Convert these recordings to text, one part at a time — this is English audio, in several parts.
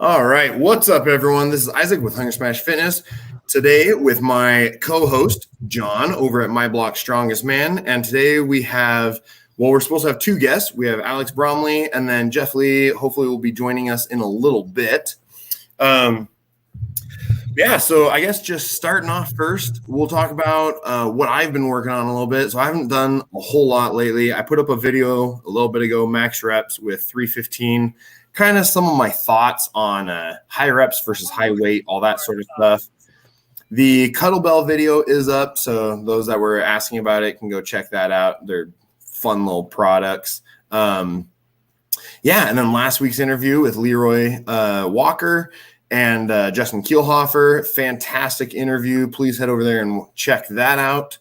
All right. What's up, everyone? This is Isaac with Hunger Smash Fitness. Today, with my co host, John, over at My Block Strongest Man. And today we have, we're supposed to have two guests. We have Alex Bromley and then Jeff Lee. Hopefully, will be joining us in a little bit. So I guess just starting off first, we'll talk about what I've been working on a little bit. So I haven't done a whole lot lately. I put up a video a little bit ago, max reps with 315. Kind of some of my thoughts on high reps versus high weight, all that sort of stuff. The kettlebell video is up, so those that were asking about it can go check that out. They're fun little products. And then last week's interview with Leroy Walker and Justin Kielhofer, fantastic interview. Please head over there and check that out.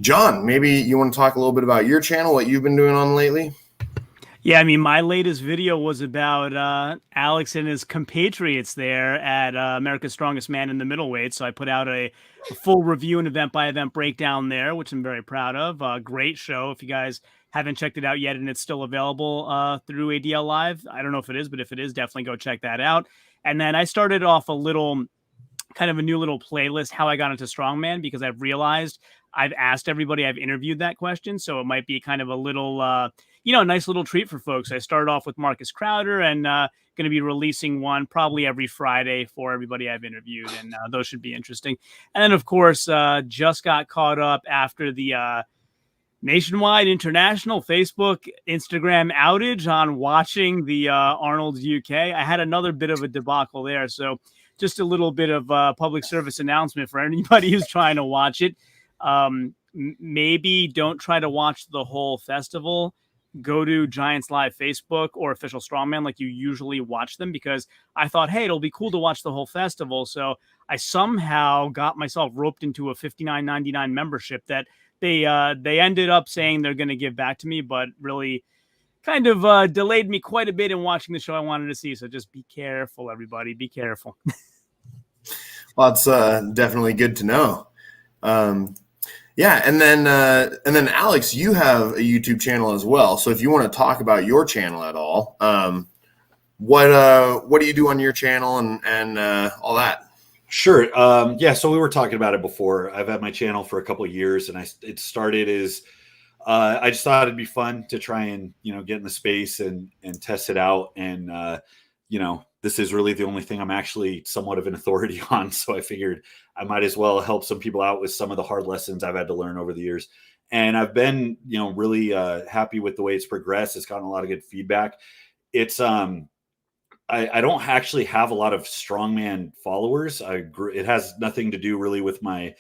John, maybe you want to talk a little bit about your channel, what you've been doing on lately? Yeah, I mean, my latest video was about Alex and his compatriots there at America's Strongest Man in the Middleweights. So I put out a full review and event-by-event breakdown there, which I'm very proud of. Great show. If you guys haven't checked it out yet and it's still available through ADL Live, I don't know if it is, but if it is, definitely go check that out. And then I started off a new little playlist, how I got into Strongman, because I've realized I've asked everybody I've interviewed that question. So it might be kind of a little... a nice little treat for folks. I started off with Marcus Crowder and going to be releasing one probably every Friday for everybody I've interviewed, and those should be interesting. And then, of course, just got caught up after the nationwide, international Facebook, Instagram outage on watching the Arnold's UK. I had another bit of a debacle there, so just a little bit of public service announcement for anybody who's trying to watch it. Maybe don't try to watch the whole festival. Go to Giants Live Facebook or Official Strongman like you usually watch them, because I thought, hey, it'll be cool to watch the whole festival. So I somehow got myself roped into a $59.99 membership that they ended up saying they're going to give back to me, but really kind of delayed me quite a bit in watching the show I wanted to see. So just be careful, everybody. Be careful. Well, it's definitely good to know. And then Alex, you have a YouTube channel as well. So if you want to talk about your channel at all, what do you do on your channel and all that? Sure. So we were talking about it before. I've had my channel for a couple of years, and it started as I just thought it'd be fun to try and get in the space and test it out. And this is really the only thing I'm actually somewhat of an authority on. So I figured I might as well help some people out with some of the hard lessons I've had to learn over the years. And I've been, really happy with the way it's progressed. It's gotten a lot of good feedback. It's, I don't actually have a lot of strongman followers. It has nothing to do really with my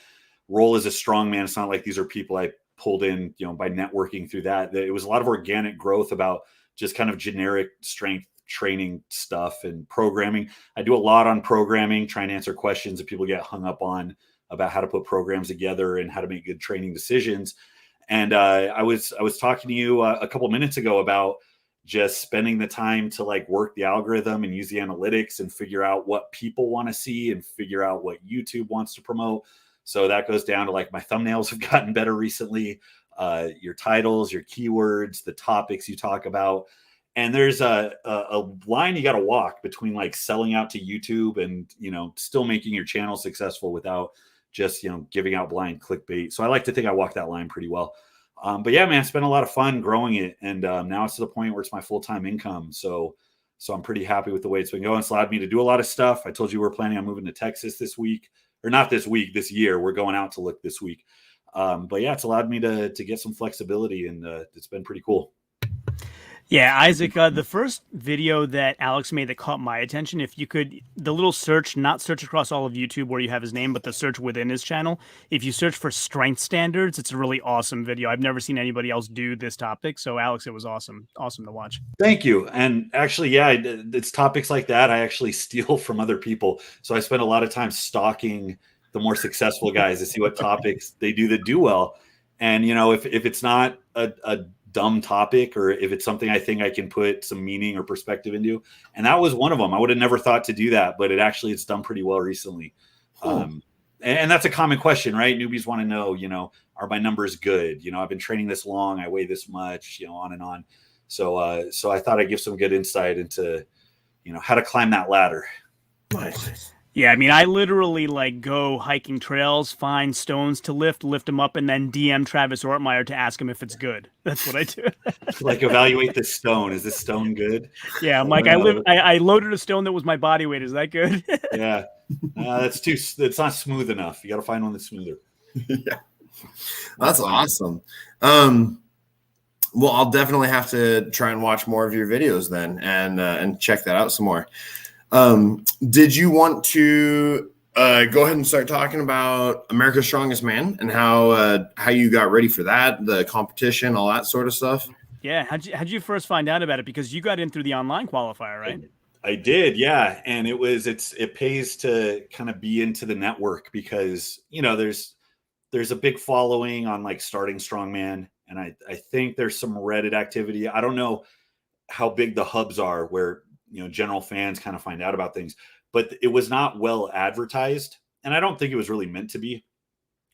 role as a strongman. It's not like these are people I pulled in, by networking through that. It was a lot of organic growth about just kind of generic strength training stuff and programming. I do a lot on programming, trying to answer questions that people get hung up on about how to put programs together and how to make good training decisions. And I was talking to you a couple minutes ago about just spending the time to work the algorithm and use the analytics and figure out what people want to see and figure out what YouTube wants to promote. So that goes down to my thumbnails have gotten better recently, your titles, your keywords, the topics you talk about. And there's a line you got to walk between selling out to YouTube and, still making your channel successful without just, giving out blind clickbait. So I like to think I walk that line pretty well. But yeah, man, it's been a lot of fun growing it. And now it's to the point where it's my full-time income. So I'm pretty happy with the way it's been going. It's allowed me to do a lot of stuff. I told you we're planning on moving to Texas this week, or not this week, this year. We're going out to look this week. But yeah, it's allowed me to get some flexibility, and it's been pretty cool. Yeah, Isaac, the first video that Alex made that caught my attention, if you could, the little search, not search across all of YouTube where you have his name, but the search within his channel, if you search for strength standards, it's a really awesome video. I've never seen anybody else do this topic. So Alex, it was awesome to watch. Thank you. And actually, yeah, it's topics like that I actually steal from other people. So I spend a lot of time stalking the more successful guys to see what topics they do that do well. And, if it's not a dumb topic, or if it's something I think I can put some meaning or perspective into. And that was one of them. I would have never thought to do that, but it's done pretty well recently. Cool. And that's a common question, right? Newbies want to know, are my numbers good? I've been training this long, I weigh this much, on and on. So I thought I'd give some good insight into, how to climb that ladder. Nice. Yeah, I mean, I literally like go hiking trails, find stones to lift them up, and then DM Travis Ortmeyer to ask him if it's good. That's what I do. Like evaluate this stone. Is this stone good? Yeah, I'm like, I loaded a stone that was my body weight. Is that good? Yeah, it's not smooth enough. You got to find one that's smoother. Yeah, that's awesome. Well, I'll definitely have to try and watch more of your videos then, and check that out some more. Did you want to go ahead and start talking about America's Strongest Man and how you got ready for that, the competition, all that sort of stuff? Yeah, how'd you first find out about it? Because you got in through the online qualifier, right? I did, yeah, and it pays to kind of be into the network because there's a big following on like starting strongman, and I think there's some Reddit activity. I don't know how big the hubs are where general fans kind of find out about things, but it was not well advertised, and I don't think it was really meant to be.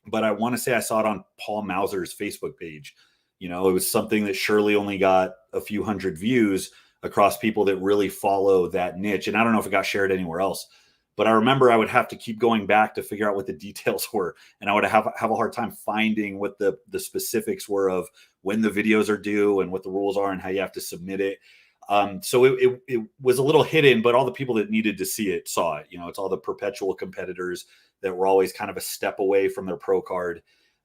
But I want to say I saw it on Paul Mauser's Facebook page. It was something that surely only got a few hundred views across people that really follow that niche. And I don't know if it got shared anywhere else, but I remember I would have to keep going back to figure out what the details were. And I would have a hard time finding what the specifics were of when the videos are due and what the rules are and how you have to submit it. So it was a little hidden, but all the people that needed to see it saw it. It's all the perpetual competitors that were always kind of a step away from their pro card.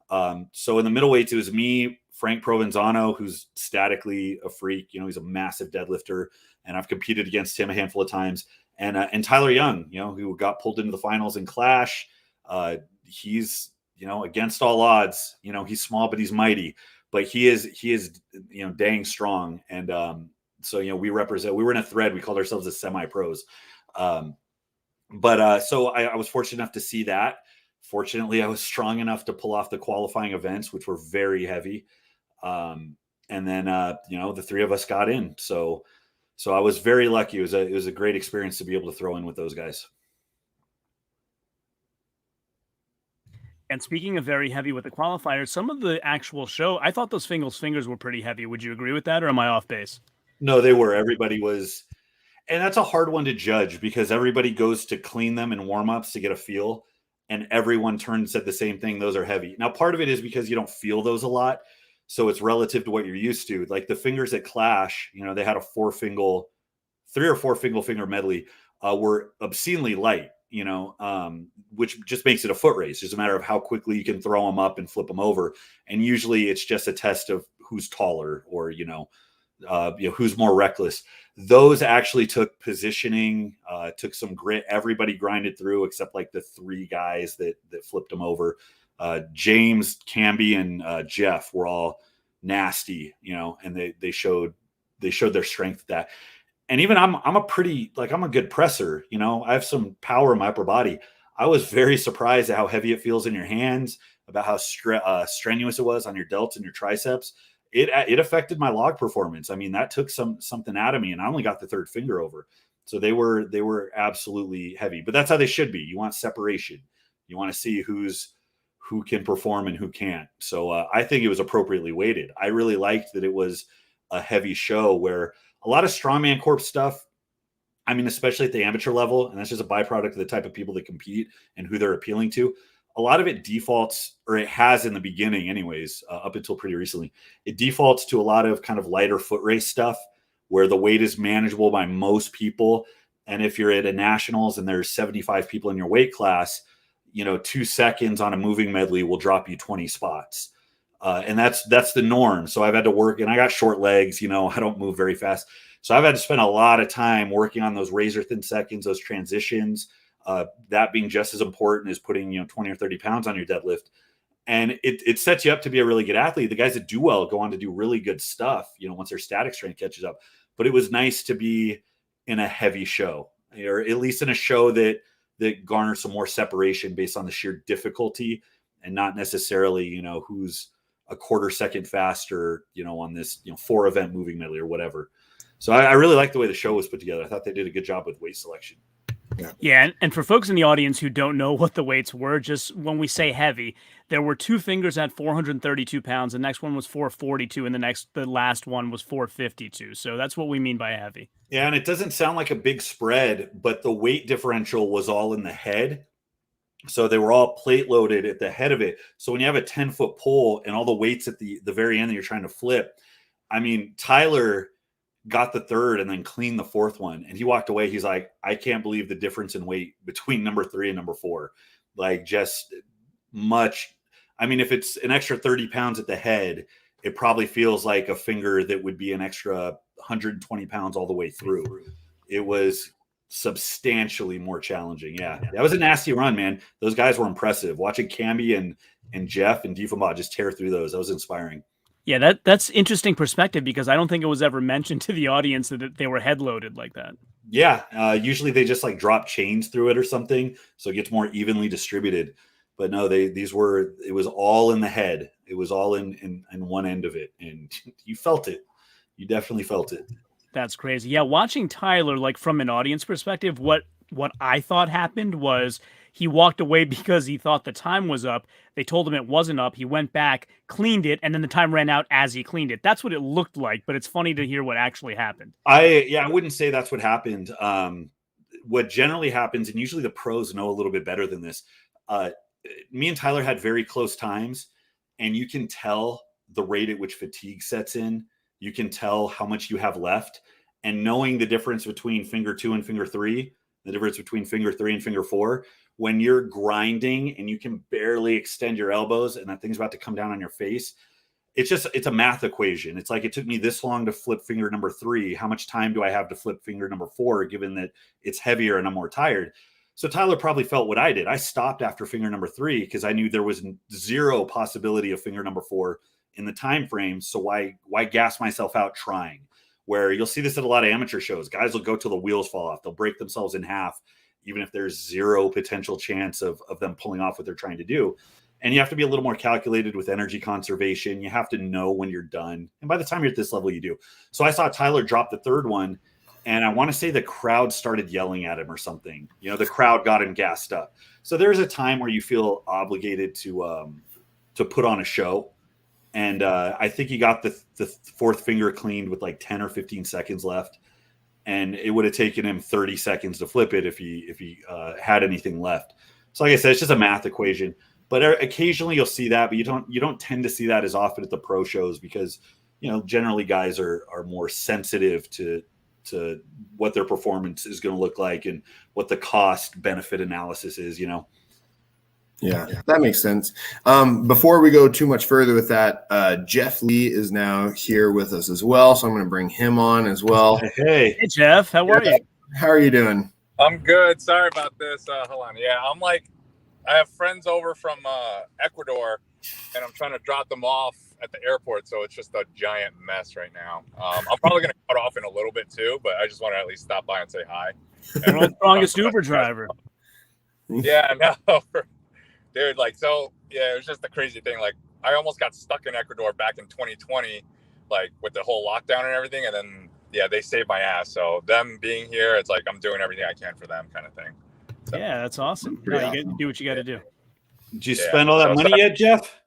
So in the middleweights, it was me, Frank Provenzano, who's statically a freak. He's a massive deadlifter, and I've competed against him a handful of times. And Tyler Young, who got pulled into the finals in Clash. He's, against all odds. He's small, but he's mighty. But he is, dang strong. And so we were in a thread. We called ourselves the semi-pros. So I was fortunate enough to see that. Fortunately, I was strong enough to pull off the qualifying events, which were very heavy. And then, the three of us got in. So I was very lucky. It was a great experience to be able to throw in with those guys. And speaking of very heavy with the qualifiers, some of the actual show, I thought those fingers were pretty heavy. Would you agree with that, or am I off base? No, they were. Everybody was. And that's a hard one to judge because everybody goes to clean them in warm-ups to get a feel. And everyone turned and said the same thing. Those are heavy. Now, part of it is because you don't feel those a lot. So it's relative to what you're used to. Like the fingers at Clash, they had a 3 or 4 finger medley, were obscenely light, which just makes it a foot race. It's a matter of how quickly you can throw them up and flip them over. And usually it's just a test of who's taller or, who's more reckless. Those actually took positioning, took some grit. Everybody grinded through except like the 3 guys that flipped them over. James, Camby, and Jeff were all nasty, and they showed their strength at that. And even I'm a good presser, I have some power in my upper body. I was very surprised at how heavy it feels in your hands, about how strenuous it was on your delts and your triceps. It affected my log performance. I mean, that took something out of me, and I only got the 3rd finger over. So they were absolutely heavy, but that's how they should be. You want separation. You want to see who can perform and who can't. So I think it was appropriately weighted. I really liked that it was a heavy show where a lot of strongman corp stuff, I mean, especially at the amateur level, and that's just a byproduct of the type of people that compete and who they're appealing to. A lot of it defaults, or it has in the beginning anyways, up until pretty recently, it defaults to a lot of kind of lighter foot race stuff where the weight is manageable by most people. And if you're at a nationals and there's 75 people in your weight class, 2 seconds on a moving medley will drop you 20 spots. And that's the norm. So I've had to work, and I got short legs, I don't move very fast. So I've had to spend a lot of time working on those razor thin seconds, those transitions, that being just as important as putting, 20 or 30 pounds on your deadlift. And it sets you up to be a really good athlete. The guys that do well go on to do really good stuff, once their static strength catches up. But it was nice to be in a heavy show, or at least in a show that garners some more separation based on the sheer difficulty and not necessarily, who's a quarter second faster, on this, 4 event moving medley or whatever. So I really like the way the show was put together. I thought they did a good job with weight selection. Yeah, and for folks in the audience who don't know what the weights were, just when we say heavy, there were two fingers at 432 pounds. The next one was 442, and the last one was 452. So that's what we mean by heavy. Yeah, and it doesn't sound like a big spread, but the weight differential was all in the head. So they were all plate loaded at the head of it. So when you have a 10-foot pole and all the weights at the very end that you're trying to flip, I mean, Tyler got the third and then cleaned the fourth one. And he walked away. He's like, I can't believe the difference in weight between number 3 and number 4. Like, just much. I mean, if it's an extra 30 pounds at the head, it probably feels like a finger that would be an extra 120 pounds all the way through. It was substantially more challenging. Yeah, that was a nasty run, man. Those guys were impressive. Watching Camby and Jeff and Diefenbach just tear through those, that was inspiring. Yeah, that's interesting perspective, because I don't think it was ever mentioned to the audience that they were head loaded like that. Yeah, usually they just like drop chains through it or something, so it gets more evenly distributed. But no, it was all in the head. It was all in one end of it, and you felt it. You definitely felt it. That's crazy. Yeah, watching Tyler, like from an audience perspective, what I thought happened was he walked away because he thought the time was up. They told him it wasn't up. He went back, cleaned it, and then the time ran out as he cleaned it. That's what it looked like, but it's funny to hear what actually happened. I wouldn't say that's what happened. What generally happens, and usually the pros know a little bit better than this, me and Tyler had very close times, and you can tell the rate at which fatigue sets in. You can tell how much you have left, and knowing the difference between finger 2 and finger 3, the difference between finger 3 and finger 4, when you're grinding and you can barely extend your elbows and that thing's about to come down on your face, it's a math equation. It's like, it took me this long to flip finger number 3. How much time do I have to flip finger number 4, given that it's heavier and I'm more tired? So Tyler probably felt what I did. I stopped after finger number 3 because I knew there was zero possibility of finger number 4 in the time frame. So why gas myself out trying? Where you'll see this at a lot of amateur shows. Guys will go till the wheels fall off. They'll break themselves in half, even if there's zero potential chance of them pulling off what they're trying to do. And you have to be a little more calculated with energy conservation. You have to know when you're done. And by the time you're at this level, you do. So I saw Tyler drop the third one, and I want to say the crowd started yelling at him or something. You know, the crowd got him gassed up. So there's a time where you feel obligated to put on a show. And I think he got the fourth finger cleaned with like 10 or 15 seconds left. And it would have taken him 30 seconds to flip it if he had anything left. So like I said, it's just a math equation. But occasionally you'll see that, but you don't tend to see that as often at the pro shows because, you know, generally guys are more sensitive to what their performance is going to look like and what the cost benefit analysis is, you know. Yeah, that makes sense. Before we go too much further with that, Jeff Lee is now here with us as well, so I'm going to bring him on as well. Hey, Jeff, how are you? How are you doing? I'm good. Sorry about this. Hold on. Yeah, I have friends over from Ecuador, and I'm trying to drop them off at the airport, so it's just a giant mess right now. I'm probably going to cut off in a little bit too, but I just want to at least stop by and say hi. World's strongest Uber driver. Yeah, no. Dude, it was just a crazy thing. Like, I almost got stuck in Ecuador back in 2020, like with the whole lockdown and everything. And then, yeah, they saved my ass. So them being here, it's like I'm doing everything I can for them, kind of thing. So, yeah, that's awesome. No, you got to do what you got to do. Did you spend all that money yet, Jeff?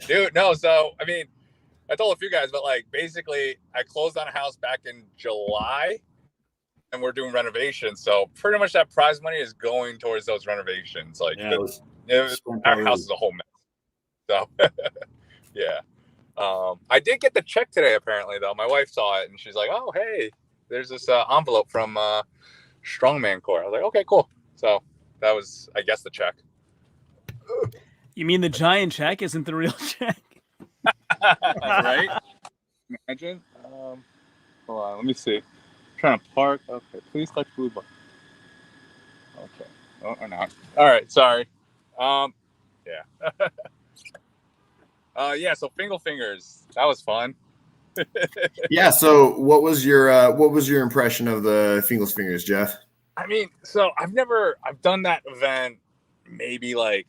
Dude, no. So, I mean, I told a few guys, but like basically I closed on a house back in July. And we're doing renovations, so pretty much that prize money is going towards those renovations. Like, our house is a whole mess. So, yeah. I did get the check today, apparently, though. My wife saw it, and she's like, "Oh, hey, there's this envelope from Strongman Corps." I was like, "Okay, cool." So that was, I guess, the check. You mean the giant check isn't the real check? Right? Imagine. Hold on, let me see. Trying to park. Okay, please touch blue button. Okay. Oh, or not. All right, sorry. Yeah. Yeah, so Fingal Fingers. That was fun. Yeah, so what was your impression of the Fingal's Fingers, Jeff? I mean, so I've done that event maybe like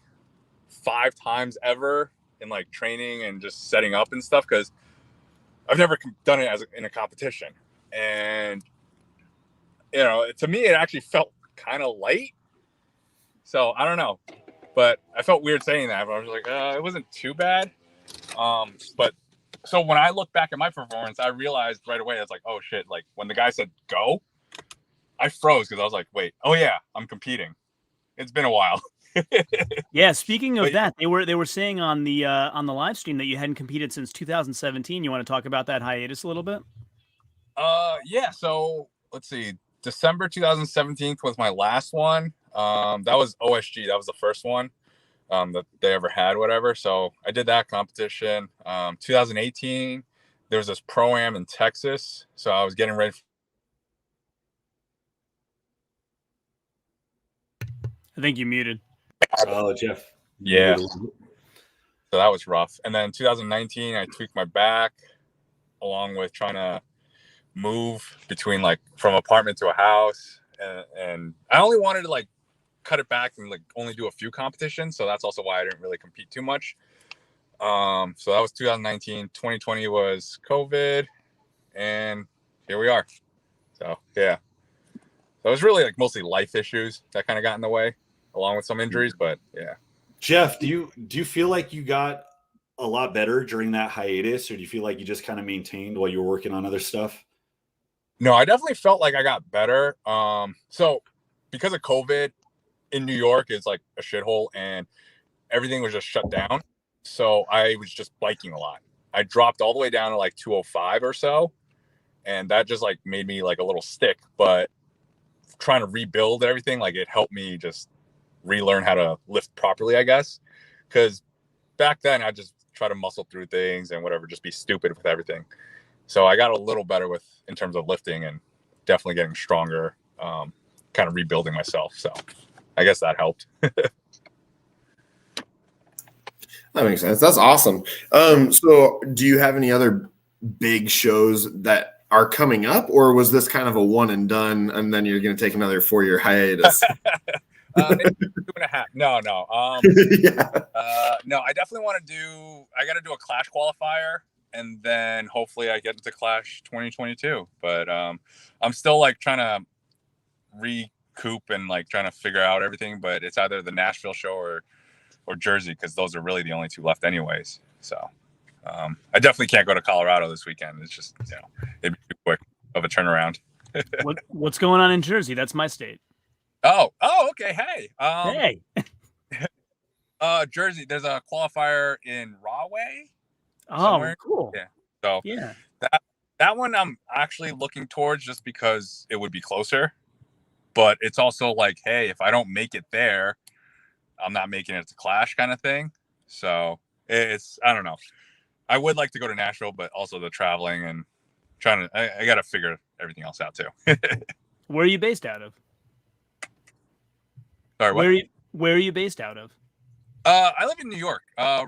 5 times ever in like training and just setting up and stuff, because I've never done it in a competition. And to me, it actually felt kind of light. So I don't know, but I felt weird saying that. But I was like, it wasn't too bad. But so when I look back at my performance, I realized right away, it's like, oh shit. Like when the guy said go, I froze because I was like, wait, oh yeah, I'm competing. It's been a while. Yeah, speaking of that, they were saying on the live stream that you hadn't competed since 2017. You want to talk about that hiatus a little bit? Yeah. So let's see. December 2017 was my last one. That was OSG. That was the first one that they ever had, whatever. So I did that competition. 2018, there was this pro-am in Texas. So I was getting ready. I think you muted. Oh, Jeff. Yeah. So that was rough. And then 2019, I tweaked my back along with trying to move between like from apartment to a house. And I only wanted to like cut it back and like only do a few competitions. So that's also why I didn't really compete too much. So that was 2019. 2020 was COVID. And here we are. So yeah. So it was really like mostly life issues that kind of got in the way, along with some injuries, but yeah. Jeff, do you feel like you got a lot better during that hiatus, or do you feel like you just kind of maintained while you were working on other stuff? No, I definitely felt like I got better. So because of COVID in New York is like a shithole and everything was just shut down. So I was just biking a lot. I dropped all the way down to like 205 or so. And that just like made me like a little stick, but trying to rebuild everything, like it helped me just relearn how to lift properly, I guess. Because back then I just try to muscle through things and whatever, just be stupid with everything. So I got a little better in terms of lifting and definitely getting stronger, kind of rebuilding myself. So I guess that helped. That makes sense. That's awesome. So do you have any other big shows that are coming up, or was this kind of a one and done and then you're going to take another 4-year hiatus? Maybe 2.5. No. Yeah. No, I definitely want to I got to do a Clash qualifier and then hopefully I get into Clash 2022. But I'm still like trying to recoup and like trying to figure out everything, but it's either the Nashville show or Jersey, because those are really the only two left anyways. So I definitely can't go to Colorado this weekend. It's just, it'd be too quick of a turnaround. What's going on in Jersey? That's my state. Oh, okay. Hey. Hey. Jersey, there's a qualifier in Rahway. Oh, somewhere. cool. Yeah. So yeah, that one I'm actually looking towards just because it would be closer. But it's also like, hey, if I don't make it there, I'm not making it to Clash kind of thing. So it's, I don't know. I would like to go to Nashville, but also the traveling and I got to figure everything else out too. Where are you based out of? Sorry, what? Where are you based out of? I live in New York. I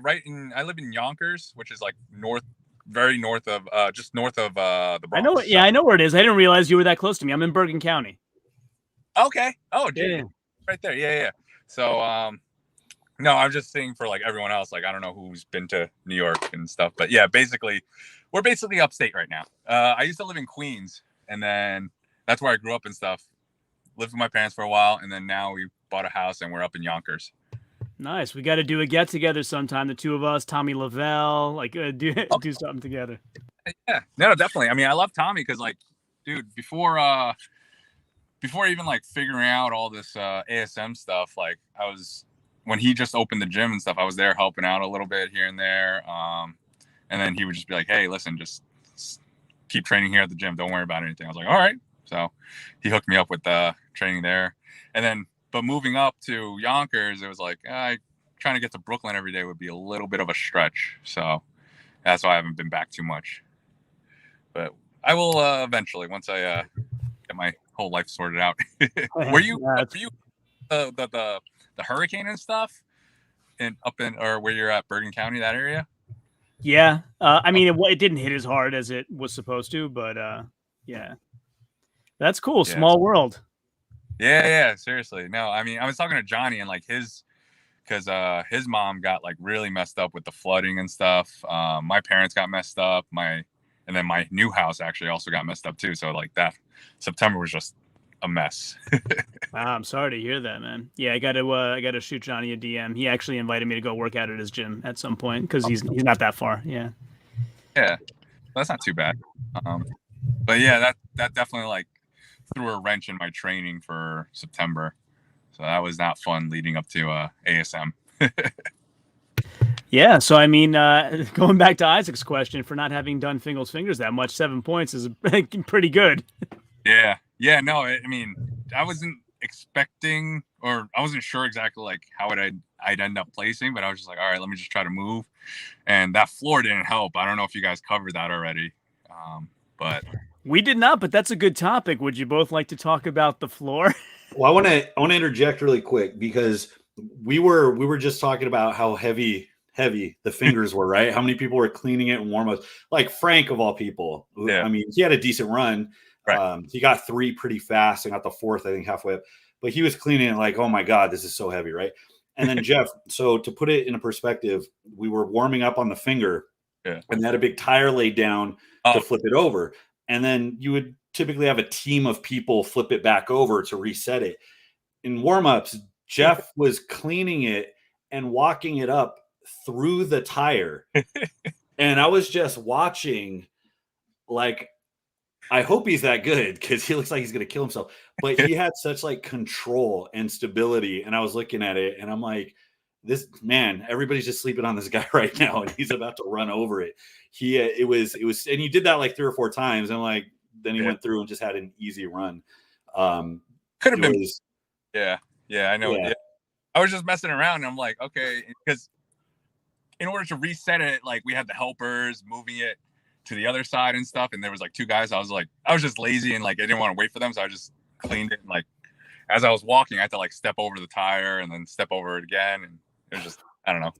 live in Yonkers, which is like very north of, just north of the Bronx. I know. Yeah, I know where it is. I didn't realize you were that close to me. I'm in Bergen County. Okay. Oh, geez. Yeah. Right there. Yeah. So, no, I'm just saying for like everyone else, like I don't know who's been to New York and stuff, but yeah, we're basically upstate right now. I used to live in Queens, and then that's where I grew up and stuff. Lived with my parents for a while, and then now we bought a house and we're up in Yonkers. Nice. We got to do a get together sometime. The two of us, Tommy Lavelle, like do something together. Yeah, no, definitely. I mean, I love Tommy because, like, dude, before even like figuring out all this ASM stuff, like when he just opened the gym and stuff, I was there helping out a little bit here and there. And then he would just be like, hey, listen, just keep training here at the gym. Don't worry about anything. I was like, all right. So he hooked me up with training there. And then, but moving up to Yonkers, it was like, trying to get to Brooklyn every day would be a little bit of a stretch. So that's why I haven't been back too much. But I will eventually, once I get my whole life sorted out. Were you the hurricane and stuff or where you're at, Bergen County, that area? Yeah. I mean, it didn't hit as hard as it was supposed to, but yeah. That's cool. Yeah. Small world. Yeah. Seriously. No, I mean, I was talking to Johnny and like because his mom got like really messed up with the flooding and stuff. My parents got messed up. And then my new house actually also got messed up too. So like that September was just a mess. Wow, I'm sorry to hear that, man. Yeah, I gotta shoot Johnny a DM. He actually invited me to go work out at his gym at some point because he's not that far. Yeah. Yeah, that's not too bad. But yeah, that definitely like threw a wrench in my training for September. So that was not fun leading up to ASM. Yeah, so I mean, going back to Isaac's question for not having done Fingal's Fingers that much, 7 points is pretty good. Yeah, no, I mean, I wasn't expecting, or I wasn't sure exactly like how I'd end up placing, but I was just like, all right, let me just try to move. And that floor didn't help. I don't know if you guys covered that already, but we did not. But that's a good topic. Would you both like to talk about the floor? Well, I want to interject really quick because we were just talking about how heavy the fingers were, right? How many people were cleaning it in warm-ups? Like Frank of all people. Yeah. I mean, he had a decent run. Right. He got 3 pretty fast and got the 4th, I think, halfway up. But he was cleaning it like, oh my God, this is so heavy, right? And then Jeff, so to put it in a perspective, we were warming up on the finger, and they had a big tire laid down to flip it over. And then you would typically have a team of people flip it back over to reset it. In warm-ups, Jeff was cleaning it and walking it up through the tire. And I was just watching, like, I hope he's that good because he looks like he's going to kill himself. But he had such like control and stability. And I was looking at it and I'm like, this man, everybody's just sleeping on this guy right now. And he's about to run over it. It was, and he did that like 3 or 4 times. And like, then he went through and just had an easy run. Could have been. Yeah, I know. Yeah. I was just messing around. And I'm like, okay, because in order to reset it, like we had the helpers moving it to the other side and stuff, and there was like 2 guys. I was just lazy and like I didn't want to wait for them, so I just cleaned it. And, like as I was walking, I had to like step over the tire and then step over it again, and it was just, I don't know.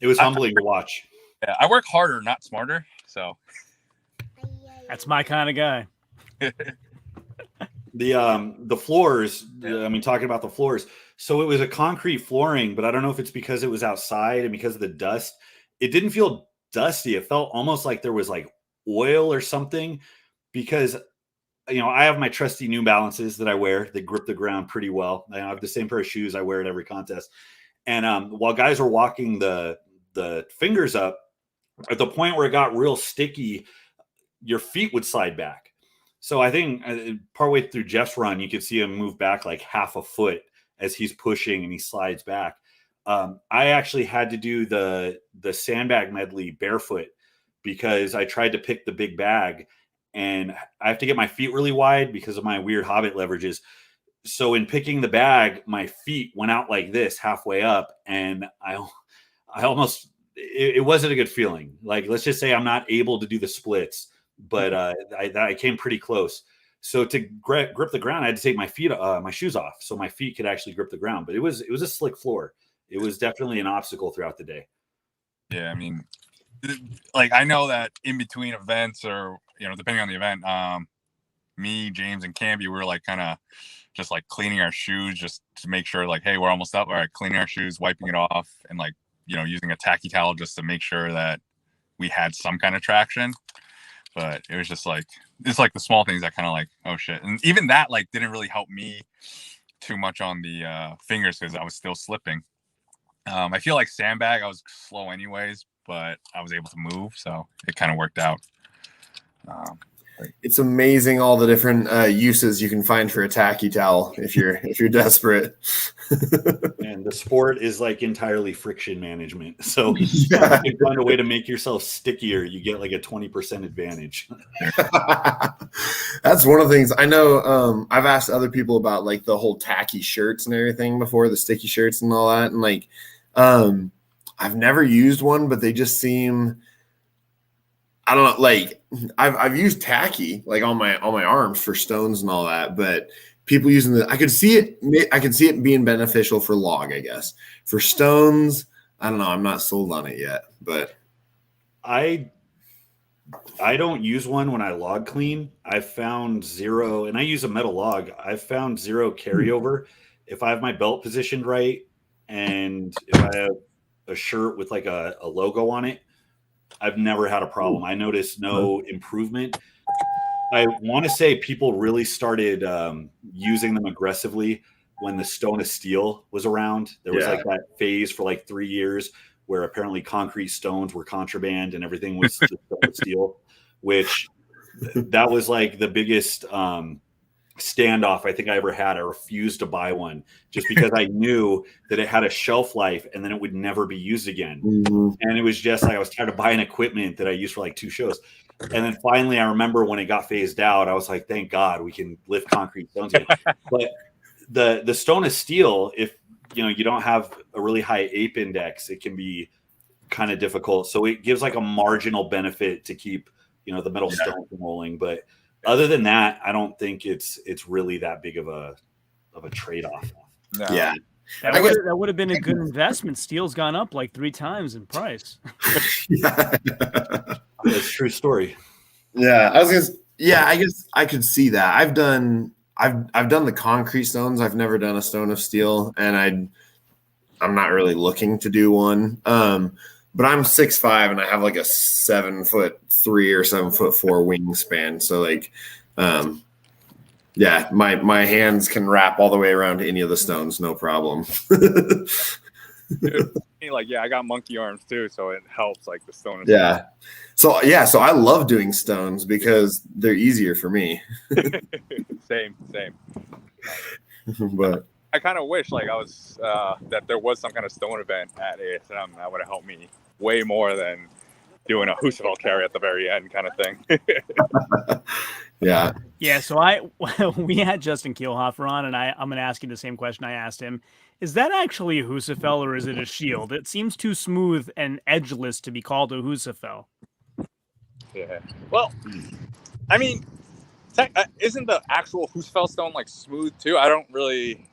It was humbling to watch. Yeah, I work harder, not smarter. So that's my kind of guy. The floors. I mean, talking about the floors. So it was a concrete flooring, but I don't know if it's because it was outside and because of the dust. It didn't feel dusty. It felt almost like there was like oil or something, because I have my trusty New Balances that I wear. They grip the ground pretty well. I have the same pair of shoes I wear at every contest. And while guys were walking the fingers up, at the point where it got real sticky, your feet would slide back. So I think partway through Jeff's run, you could see him move back like half a foot as he's pushing and he slides back. I actually had to do the sandbag medley barefoot because I tried to pick the big bag and I have to get my feet really wide because of my weird Hobbit leverages. So in picking the bag, my feet went out like this halfway up, and I almost, it wasn't a good feeling. Like, let's just say I'm not able to do the splits, but I came pretty close. So to grip the ground, I had to take my shoes off so my feet could actually grip the ground. But it was a slick floor. It was definitely an obstacle throughout the day. Yeah, I mean, like I know that in between events, or depending on the event, me, James, and Camby, we were like kind of just like cleaning our shoes just to make sure, like, hey, we're almost up. All right, cleaning our shoes, wiping it off, and like using a tacky towel just to make sure that we had some kind of traction. But it was just like, it's like the small things that kind of like, oh shit. And even that like didn't really help me too much on the fingers because I was still slipping. I feel like sandbag, I was slow anyways, but I was able to move, so it kind of worked out. It's amazing all the different uses you can find for a tacky towel if you're desperate. And the sport is like entirely friction management. So if you can find a way to make yourself stickier, you get like a 20% advantage. That's one of the things I know. I've asked other people about like the whole tacky shirts and everything before, the sticky shirts and all that. And like, I've never used one, but they just seem, I don't know, like I've used tacky like on my arms for stones and all that, but people using I could see it being beneficial for log, I guess. For stones, I don't know, I'm not sold on it yet, but I don't use one when I log clean. I've found zero, and I use a metal log. I've found zero carryover. If I have my belt positioned right, and if I have a shirt with like a logo on it, I've never had a problem. I noticed no improvement. I want to say people really started using them aggressively when the Stone of Steel was around. There was like that phase for like 3 years where apparently concrete stones were contraband and everything was just Stone of Steel, which that was like the biggest standoff I think I ever had. I refused to buy one just because I knew that it had a shelf life and then it would never be used again. And it was just like I was tired of buying equipment that I used for like 2 shows. And then finally, I remember when it got phased out, I was like, "Thank God we can lift concrete stones." But the Stone of Steel, if you don't have a really high ape index, it can be kind of difficult. So it gives like a marginal benefit to keep the metal stone from rolling. But other than that, I don't think it's really that big of a trade off. No. Yeah. That would have been a good investment. Steel's gone up like 3 times in price. That's a true story. Yeah, I guess I could see that. I've done the concrete stones. I've never done a Stone of Steel, and I'm not really looking to do one. But I'm 6'5" and I have like a 7'3" or 7'4" wingspan. So like, my hands can wrap all the way around to any of the stones, no problem. I got monkey arms too, so it helps. Like the stone. So I love doing stones because they're easier for me. Same. But I kind of wish I was that there was some kind of stone event at ASM that would have helped me way more than doing a Husafell carry at the very end kind of thing. Yeah. So we had Justin Kielhofer on, and I'm going to ask you the same question I asked him. Is that actually a Husafell or is it a shield? It seems too smooth and edgeless to be called a Husafell. Yeah. Well, I mean, isn't the actual Husafell stone smooth too? I don't really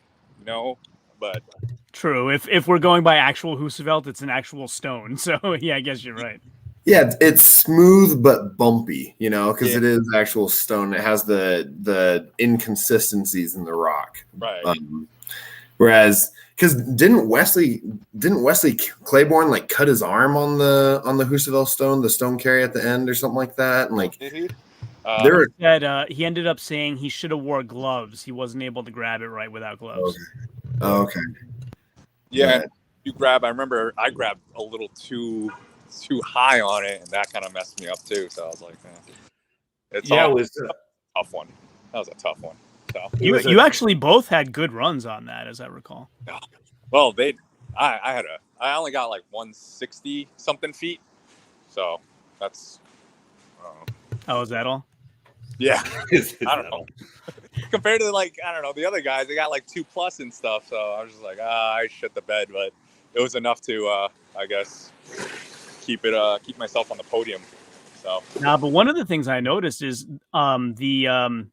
know, but true. If we're going by actual Husafell, it's an actual stone. So yeah, I guess you're right. Yeah, it's smooth but bumpy, because it is actual stone. It has the inconsistencies in the rock, right? Whereas, because didn't Wesley Claiborne cut his arm on the Husafell stone, the stone carry at the end or something like that, and he ended up saying he should have wore gloves. He wasn't able to grab it right without gloves. Okay. Yeah, you grab. I remember I grabbed a little too high on it, and that kind of messed me up too. So I was like, it was a tough one. That was a tough one. So you actually both had good runs on that, as I recall. Well, I only got 160 something feet, so that's. Oh, is that all? Yeah, I don't know. Compared to the other guys, they got 2+ and stuff. So I was just like, I shit the bed, but it was enough to, I guess, keep myself on the podium. So. But one of the things I noticed is the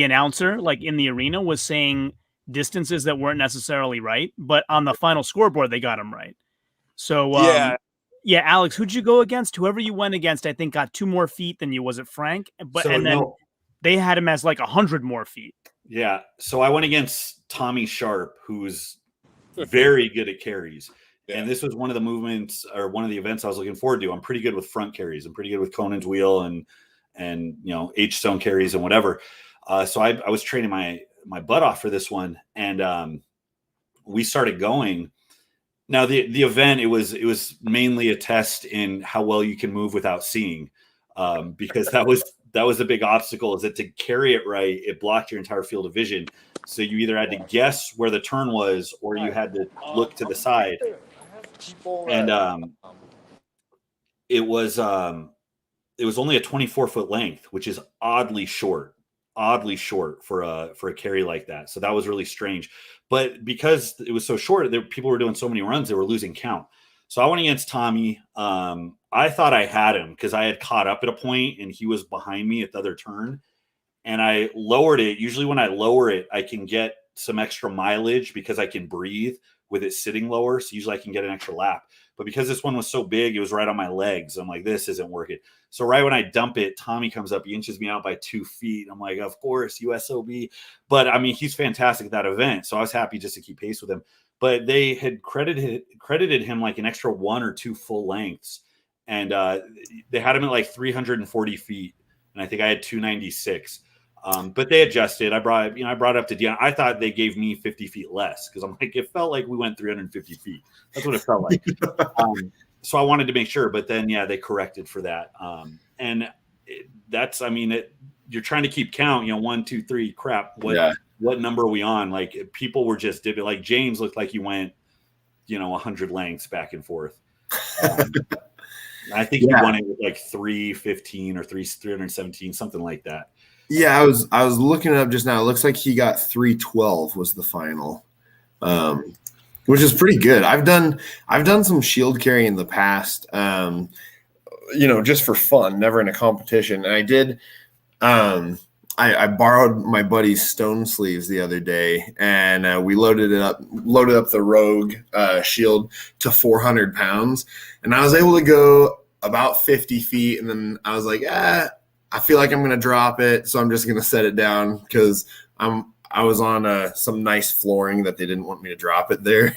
announcer, in the arena, was saying distances that weren't necessarily right, but on the final scoreboard they got them right. So yeah, Alex, who'd you go against? Whoever you went against, I think, got 2 more feet than you. Was it Frank? They had him as 100 more feet. Yeah. So I went against Tommy Sharp, who's very good at carries. Yeah. And this was one of the movements or one of the events I was looking forward to. I'm pretty good with front carries. I'm pretty good with Conan's wheel and H-stone carries and whatever. So I was training my butt off for this one, and we started going. Now the event, it was mainly a test in how well you can move without seeing, because that was a big obstacle. Is that to carry it right, it blocked your entire field of vision. So you either had to guess where the turn was, or you had to look to the side. And it was only a 24-foot length, which is oddly short for a carry like that. So that was really strange. But because it was so short, people were doing so many runs, they were losing count. So I went against Tommy. I thought I had him because I had caught up at a point and he was behind me at the other turn. And I lowered it. Usually when I lower it, I can get some extra mileage because I can breathe with it sitting lower. So usually I can get an extra lap. But because this one was so big, it was right on my legs. I'm like, this isn't working. So right when I dump it, Tommy comes up, he inches me out by 2 feet. I'm like, of course, USOB. But I mean, he's fantastic at that event. So I was happy just to keep pace with him. But they had credited him an extra 1 or 2 full lengths. And they had him at 340 feet and I think I had 296. But they adjusted. I brought it up to Dion. I thought they gave me 50 feet less because I'm like, it felt like we went 350 feet. That's what it felt like. So I wanted to make sure, but then they corrected for that. And you're trying to keep count. 1, 2, 3. Crap. What number are we on? Like people were just dipping. Like James looked like he went, 100 lengths back and forth. I think he won it with like 315 or 317, something like that. Yeah, I was looking it up just now. It looks like he got 312 was the final, which is pretty good. I've done some shield carry in the past, just for fun, never in a competition. And I did. I borrowed my buddy's stone sleeves the other day, and we loaded up the Rogue shield to 400 pounds, and I was able to go about 50 feet, and then I was like, I feel like I'm going to drop it, so I'm just going to set it down because I was on some nice flooring that they didn't want me to drop it there.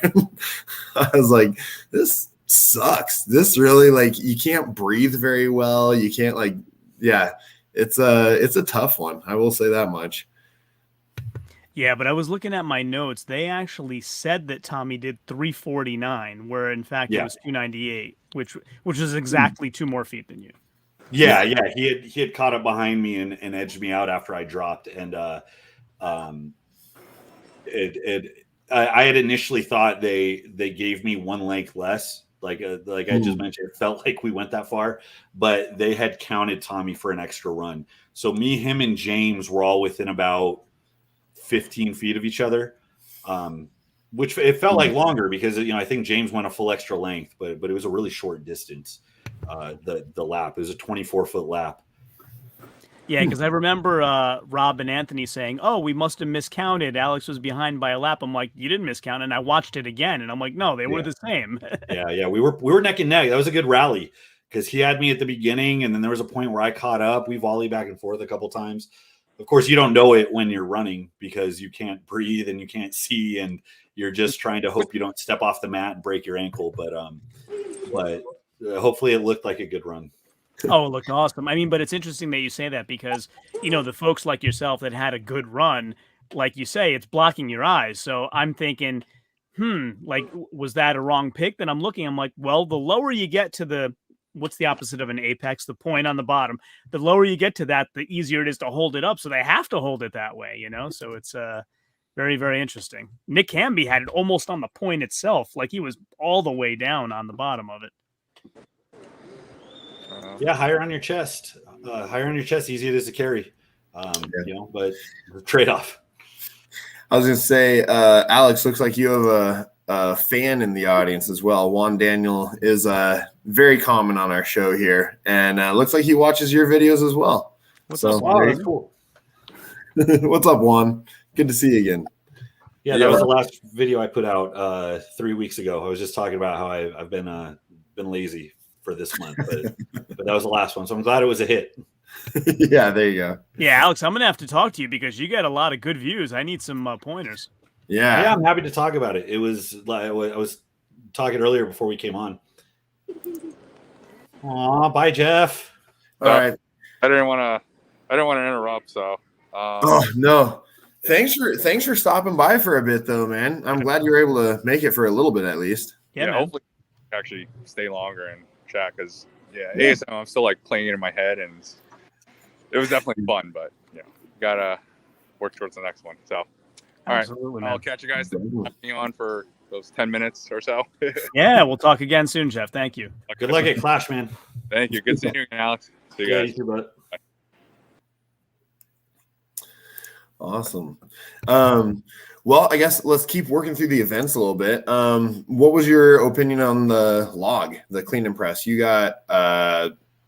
I was like, this sucks. This really, like, you can't breathe very well. You can't, like, it's a tough one. I will say that much. Yeah, but I was looking at my notes. They actually said that Tommy did 349, where in fact it was 298, which is exactly 2 more feet than you. Yeah. He had caught up behind me and edged me out after I dropped. And I had initially thought they gave me 1 length less. Like I just mentioned, it felt like we went that far, but they had counted Tommy for an extra run. So me, him, and James were all within about 15 feet of each other, which it felt like longer because I think James went a full extra length, but it was a really short distance. The lap, it was a 24-foot lap. Yeah, because I remember Rob and Anthony saying, "Oh, we must have miscounted. Alex was behind by a lap." I'm like, "You didn't miscount," and I watched it again, and I'm like, "No, they were the same." Yeah, we were neck and neck. That was a good rally because he had me at the beginning, and then there was a point where I caught up. We volleyed back and forth a couple times. Of course, you don't know it when you're running because you can't breathe and you can't see, and you're just trying to hope you don't step off the mat and break your ankle. But hopefully, it looked like a good run. Oh, it looked awesome. I mean, but it's interesting that you say that because, the folks like yourself that had a good run, like you say, it's blocking your eyes. So I'm thinking, like, was that a wrong pick? Then I'm like, well, the lower you get to what's the opposite of an apex? The point on the bottom. The lower you get to that, the easier it is to hold it up. So they have to hold it that way, So it's very, very interesting. Nick Hamby had it almost on the point itself. Like he was all the way down on the bottom of it. Yeah, higher on your chest. Easy it is to carry. But trade-off. I was going to say, Alex, looks like you have a fan in the audience as well. Juan Daniel is very common on our show here, and looks like he watches your videos as well. What's up, Juan? Oh, that's cool. What's up, Juan? Good to see you again. Yeah, that was the last video I put out 3 weeks ago. I was just talking about how I've been lazy for this month, but that was the last one, so I'm glad it was a hit. Yeah, there you go. Yeah, Alex, I'm gonna have to talk to you because you got a lot of good views. I need some pointers. Yeah, I'm happy to talk about it. It was I was talking earlier before we came on. Aw, bye, Jeff. All right. I didn't want to interrupt, so oh no, thanks for stopping by for a bit though, man. I'm glad you were able to make it for a little bit at least. Yeah, hopefully actually stay longer and chat because ASM, I'm still like playing it in my head, and it was definitely fun, but gotta work towards the next one. So all right, I'll catch you guys on for those 10 minutes or so. Yeah, we'll talk again soon, Jeff. Thank you. Good luck at Clash, man. Thank you. Good seeing you again, Alex. See you guys. You too, bud. Awesome. Well, I guess let's keep working through the events a little bit. What was your opinion on the log, the clean and press? You got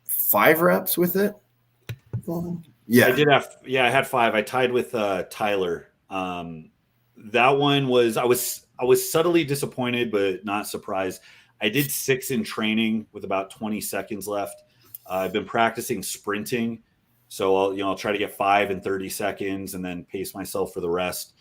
5 reps with it? Yeah, I did have. Yeah, I had 5. I tied with Tyler. That one was I was subtly disappointed, but not surprised. I did 6 in training with about 20 seconds left. I've been practicing sprinting, so I'll try to get 5 in 30 seconds and then pace myself for the rest.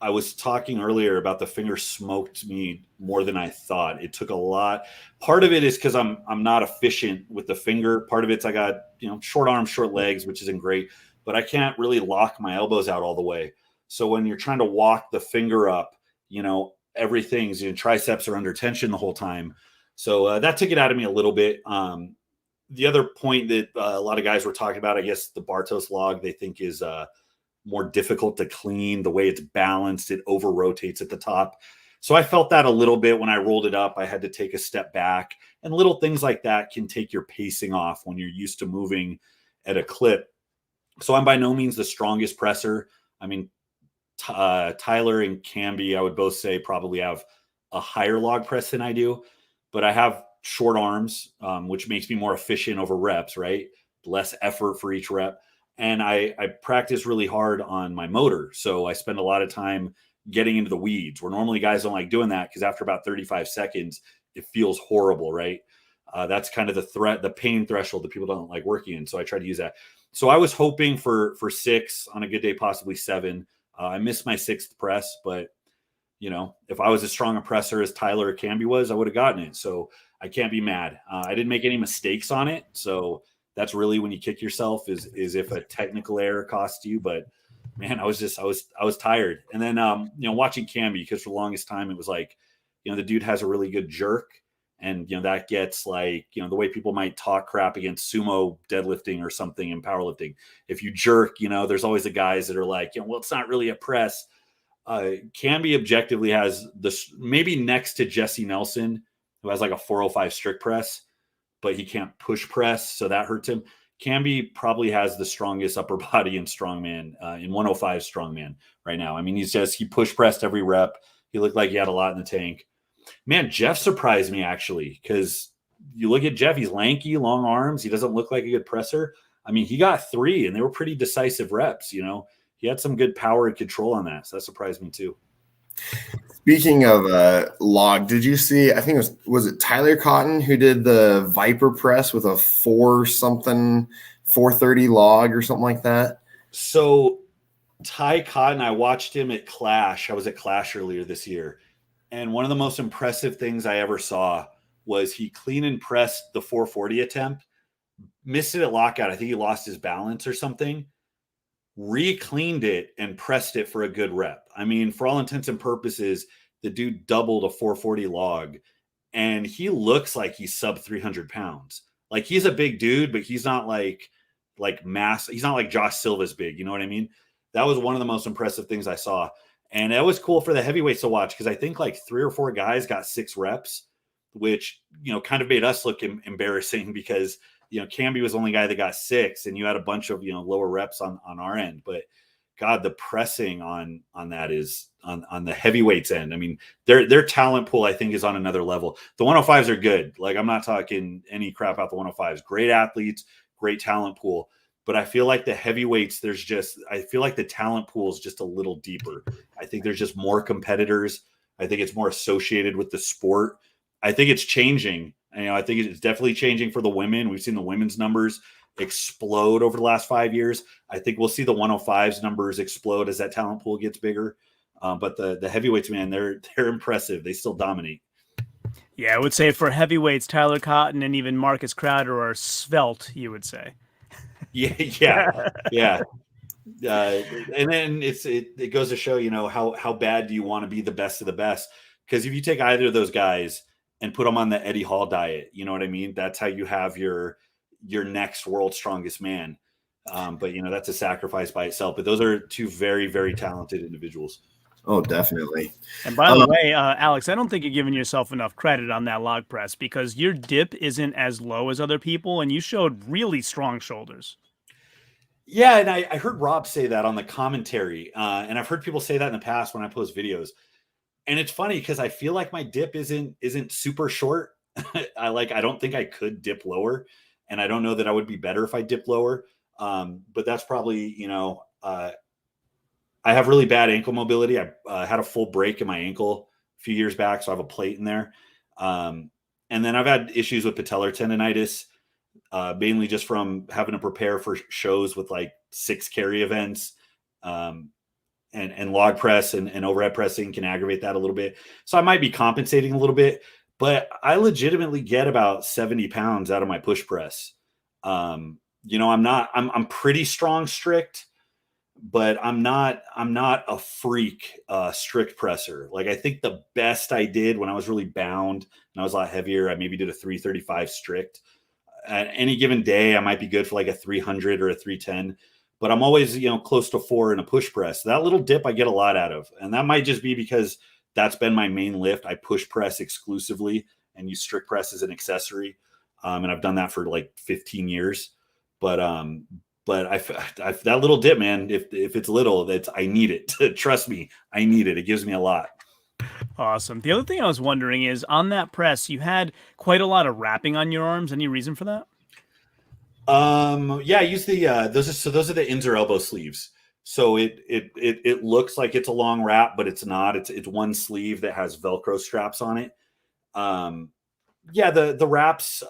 I was talking earlier about the finger smoked me more than I thought. It took a lot. Part of it is because I'm not efficient with the finger. Part of it's I got, short arms, short legs, which isn't great, but I can't really lock my elbows out all the way. So when you're trying to walk the finger up, everything's, triceps are under tension the whole time. So that took it out of me a little bit. The other point that a lot of guys were talking about, I guess the Bartos log, they think is more difficult to clean. The way it's balanced, it over rotates at the top. So I felt that a little bit when I rolled it up. I had to take a step back, and little things like that can take your pacing off when you're used to moving at a clip. So I'm by no means the strongest presser. I mean, Tyler and Camby, I would both say probably have a higher log press than I do, but I have short arms, which makes me more efficient over reps, right? Less effort for each rep. And I practice really hard on my motor. So I spend a lot of time getting into the weeds, where normally guys don't like doing that because after about 35 seconds, it feels horrible, right? That's kind of the pain threshold that people don't like working in. So I try to use that. So I was hoping for 6, on a good day, possibly 7. I missed my 6th press, but if I was as strong a presser as Tyler or Camby was, I would have gotten it. So I can't be mad. I didn't make any mistakes on it. So that's really when you kick yourself is if a technical error costs you. But man, I was tired. And then, watching Camby, because for the longest time, it was like, the dude has a really good jerk. And, that gets like, the way people might talk crap against sumo deadlifting or something in powerlifting. If you jerk, there's always the guys that are like, well, it's not really a press. Camby objectively has this, maybe next to Jesse Nelson, who has like a 405 strict press, but he can't push press, so that hurts him. Camby probably has the strongest upper body in strongman, in 105 strongman right now. I mean, he push pressed every rep. He looked like he had a lot in the tank. Man, Jeff surprised me actually, because you look at Jeff, he's lanky, long arms. He doesn't look like a good presser. I mean, he got 3 and they were pretty decisive reps, He had some good power and control on that. So that surprised me too. Speaking of log, did you see, I think was it Tyler Cotton who did the Viper press with a 430 log or something like that? So Ty Cotton, I watched him at Clash. I was at Clash earlier this year. And one of the most impressive things I ever saw was he clean and pressed the 440 attempt, missed it at lockout. I think he lost his balance or something, re-cleaned it and pressed it for a good rep. I mean, for all intents and purposes, the dude doubled a 440 log, and he looks like he's sub 300 pounds. Like, he's a big dude, but he's not like mass. He's not like Josh Silva's big. You know what I mean? That was one of the most impressive things I saw. And that was cool for the heavyweights to watch, because I think like 3 or 4 guys got 6 reps, which, kind of made us look embarrassing because, Camby was the only guy that got 6, and you had a bunch of, lower reps on our end. But God, the pressing on that is on the heavyweights end. I mean, their talent pool, I think, is on another level. The 105s are good. Like, I'm not talking any crap out the 105s. Great athletes, great talent pool. But I feel like the heavyweights, I feel like the talent pool is just a little deeper. I think there's just more competitors. I think it's more associated with the sport. I think it's changing. I think it's definitely changing for the women. We've seen the women's numbers explode over the last 5 years. I think we'll see the 105s numbers explode as that talent pool gets bigger. But the heavyweights, man, they're impressive. They still dominate. Yeah, I would say for heavyweights, Tyler Cotton and even Marcus Crowder are svelte, you would say. Yeah. And then it goes to show, how bad do you want to be the best of the best? Because if you take either of those guys and put them on the Eddie Hall diet, you know what I mean? That's how you have your next world's strongest man. But that's a sacrifice by itself. But those are 2 very, very talented individuals. Oh, definitely. And by the way, Alex, I don't think you're giving yourself enough credit on that log press, because your dip isn't as low as other people, and you showed really strong shoulders. Yeah, and I heard Rob say that on the commentary, and I've heard people say that in the past when I post videos. And it's funny because I feel like my dip isn't super short. I don't think I could dip lower, and I don't know that I would be better if I dipped lower. But that's probably, I have really bad ankle mobility. I had a full break in my ankle a few years back, so I have a plate in there. And then I've had issues with patellar tendonitis, mainly just from having to prepare for shows with like 6 carry events. And and log press and overhead pressing can aggravate that a little bit. So I might be compensating a little bit, but I legitimately get about 70 pounds out of my push press. I'm pretty strong strict, but I'm not a freak strict presser. Like I think the best I did when I was really bound and I was a lot heavier, I maybe did a 335 strict. At any given day, I might be good for like a 300 or a 310, but I'm always, close to 4 in a push press. That little dip I get a lot out of. And that might just be because that's been my main lift. I push press exclusively and use strict press as an accessory. And I've done that for like 15 years. But I that little dip, man, if it's little, I need it. Trust me, I need it. It gives me a lot. Awesome. The other thing I was wondering is on that press, you had quite a lot of wrapping on your arms. Any reason for that? Yeah, I use the those are the ins or elbow sleeves. So it looks like it's a long wrap, but it's not. It's one sleeve that has Velcro straps on it. Yeah, the wraps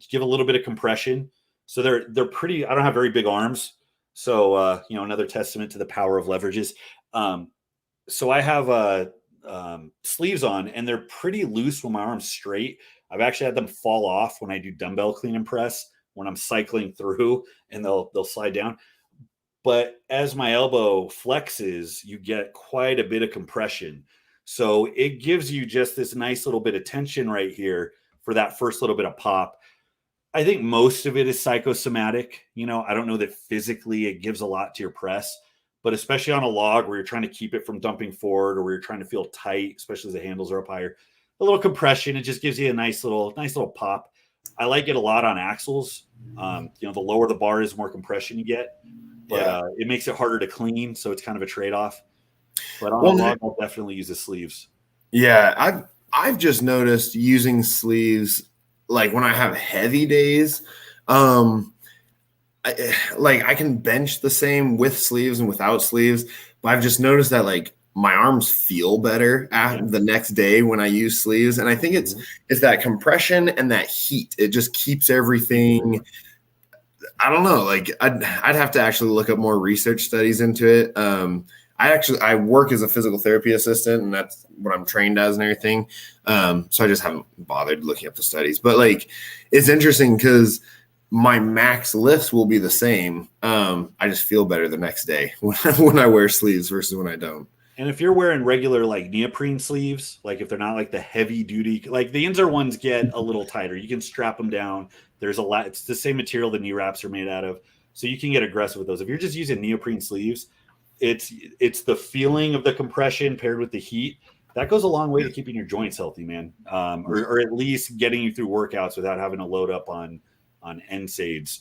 give a little bit of compression. So they're pretty. I don't have very big arms, so another testament to the power of leverages. So I have sleeves on, and they're pretty loose when my arm's straight. I've actually had them fall off when I do dumbbell clean and press when I'm cycling through, and they'll slide down. But as my elbow flexes, you get quite a bit of compression. So it gives you just this nice little bit of tension right here for that first little bit of pop. I think most of it is psychosomatic. I don't know that physically it gives a lot to your press, but especially on a log where you're trying to keep it from dumping forward or where you're trying to feel tight, especially as the handles are up higher, a little compression, it just gives you a nice little pop. I like it a lot on axles. The lower the bar is, more compression you get, but it makes it harder to clean. So it's kind of a trade-off, but on a log, I'll definitely use the sleeves. Yeah. I've just noticed using sleeves, like when I have heavy days, I can bench the same with sleeves and without sleeves, but I've just noticed that like my arms feel better the next day when I use sleeves. And I think it's that compression and that heat. It just keeps everything. I don't know. Like I'd have to actually look up more research studies into it. I work as a physical therapy assistant, and that's what I'm trained as and everything. So I just haven't bothered looking up the studies, but like, it's interesting because my max lifts will be the same. I just feel better the next day when I wear sleeves versus when I don't. And if you're wearing regular like neoprene sleeves, like if they're not like the heavy duty, like the Inzer ones get a little tighter. You can strap them down. There's a lot. It's the same material the knee wraps are made out of. So you can get aggressive with those. If you're just using neoprene sleeves, it's the feeling of the compression paired with the heat. That goes a long way to keeping your joints healthy, man. Or at least getting you through workouts without having to load up on NSAIDs,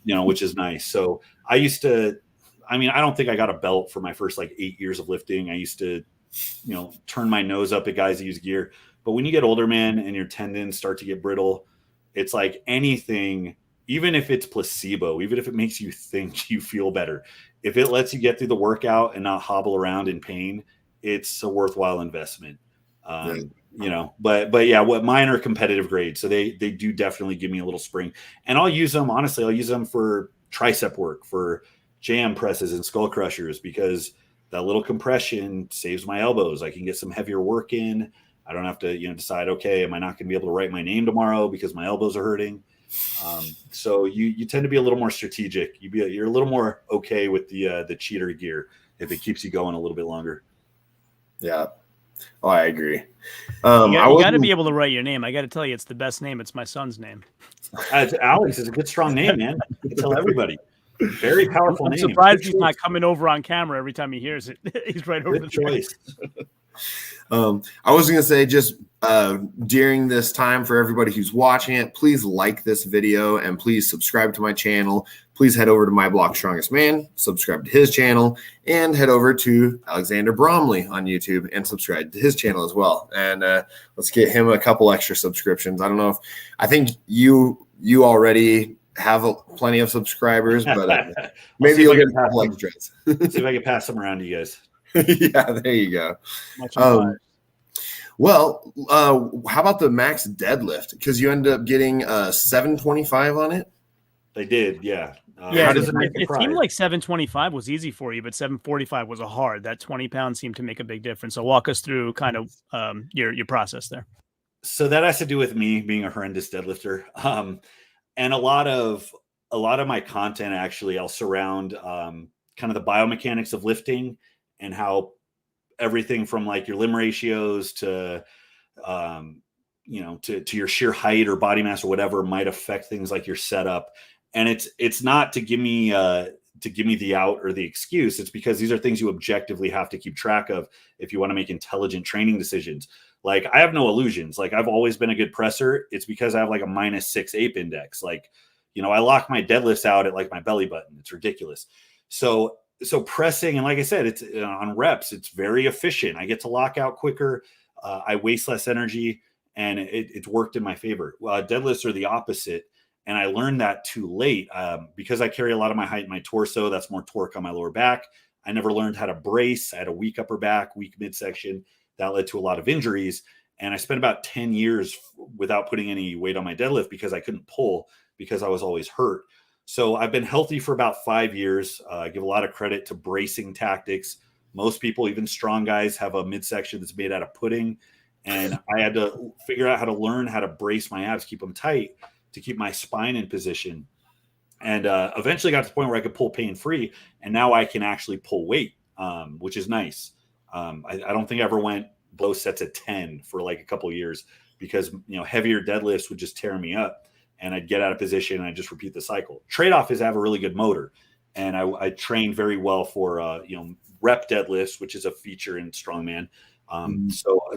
which is nice. So I don't think I got a belt for my first like 8 years of lifting. I used to, turn my nose up at guys that use gear. But when you get older, man, and your tendons start to get brittle, it's like anything, even if it's placebo, even if it makes you think you feel better, if it lets you get through the workout and not hobble around in pain, it's a worthwhile investment. But yeah, what mine are competitive grade. So they do definitely give me a little spring, and I'll use them. Honestly, I'll use them for tricep work, for jam presses and skull crushers, because that little compression saves my elbows. I can get some heavier work in. I don't have to, decide, okay, am I not going to be able to write my name tomorrow because my elbows are hurting? So you tend to be a little more strategic. You're a little more okay with the cheater gear if it keeps you going a little bit longer. Yeah. Oh, I agree. You got to be able to write your name. I got to tell you, it's the best name. It's my son's name. Alex is a good, strong name, man. I can tell everybody. Very powerful name. I'm surprised he's not coming over on camera every time he hears it. He's right over the choice. I was going to say, just during this time, for everybody who's watching it, please like this video and please subscribe to my channel. Please head over to My Block Strongest Man, subscribe to his channel, and head over to Alexander Bromley on YouTube and subscribe to his channel as well. And let's get him a couple extra subscriptions. I think you already have plenty of subscribers, but maybe you'll get a couple extras. See if I can pass them around to you guys. Yeah, there you go. How about the max deadlift? Because you ended up getting 725 on it. They did, yeah. Yeah, doesn't make it seemed like 725 was easy for you, but 745 was a hard. That 20 pounds seemed to make a big difference. So walk us through kind of your process there. So that has to do with me being a horrendous deadlifter. And a lot of my content, actually, I'll surround kind of the biomechanics of lifting and how everything from like your limb ratios to to your sheer height or body mass or whatever might affect things like your setup. And it's not to give me the out or the excuse. It's because these are things you objectively have to keep track of if you want to make intelligent training decisions. Like, I have no illusions. Like, I've always been a good presser. It's because I have like a -6 ape index. Like, I lock my deadlifts out at like my belly button. It's ridiculous. So pressing, and like I said, it's on reps, it's very efficient. I get to lock out quicker. I waste less energy, and it's worked in my favor. Deadlifts are the opposite. And I learned that too late because I carry a lot of my height in my torso. That's more torque on my lower back. I never learned how to brace. I had a weak upper back, weak midsection. That led to a lot of injuries. And I spent about 10 years without putting any weight on my deadlift because I couldn't pull because I was always hurt. So I've been healthy for about 5 years. I give a lot of credit to bracing tactics. Most people, even strong guys, have a midsection that's made out of pudding. And I had to figure out how to learn how to brace my abs, keep them tight, to keep my spine in position. And eventually got to the point where I could pull pain-free. And now I can actually pull weight, which is nice. I don't think I ever went below sets at 10 for like a couple of years because, heavier deadlifts would just tear me up and I'd get out of position and I'd just repeat the cycle. Trade-off is I have a really good motor. And I trained very well for, rep deadlifts, which is a feature in strongman.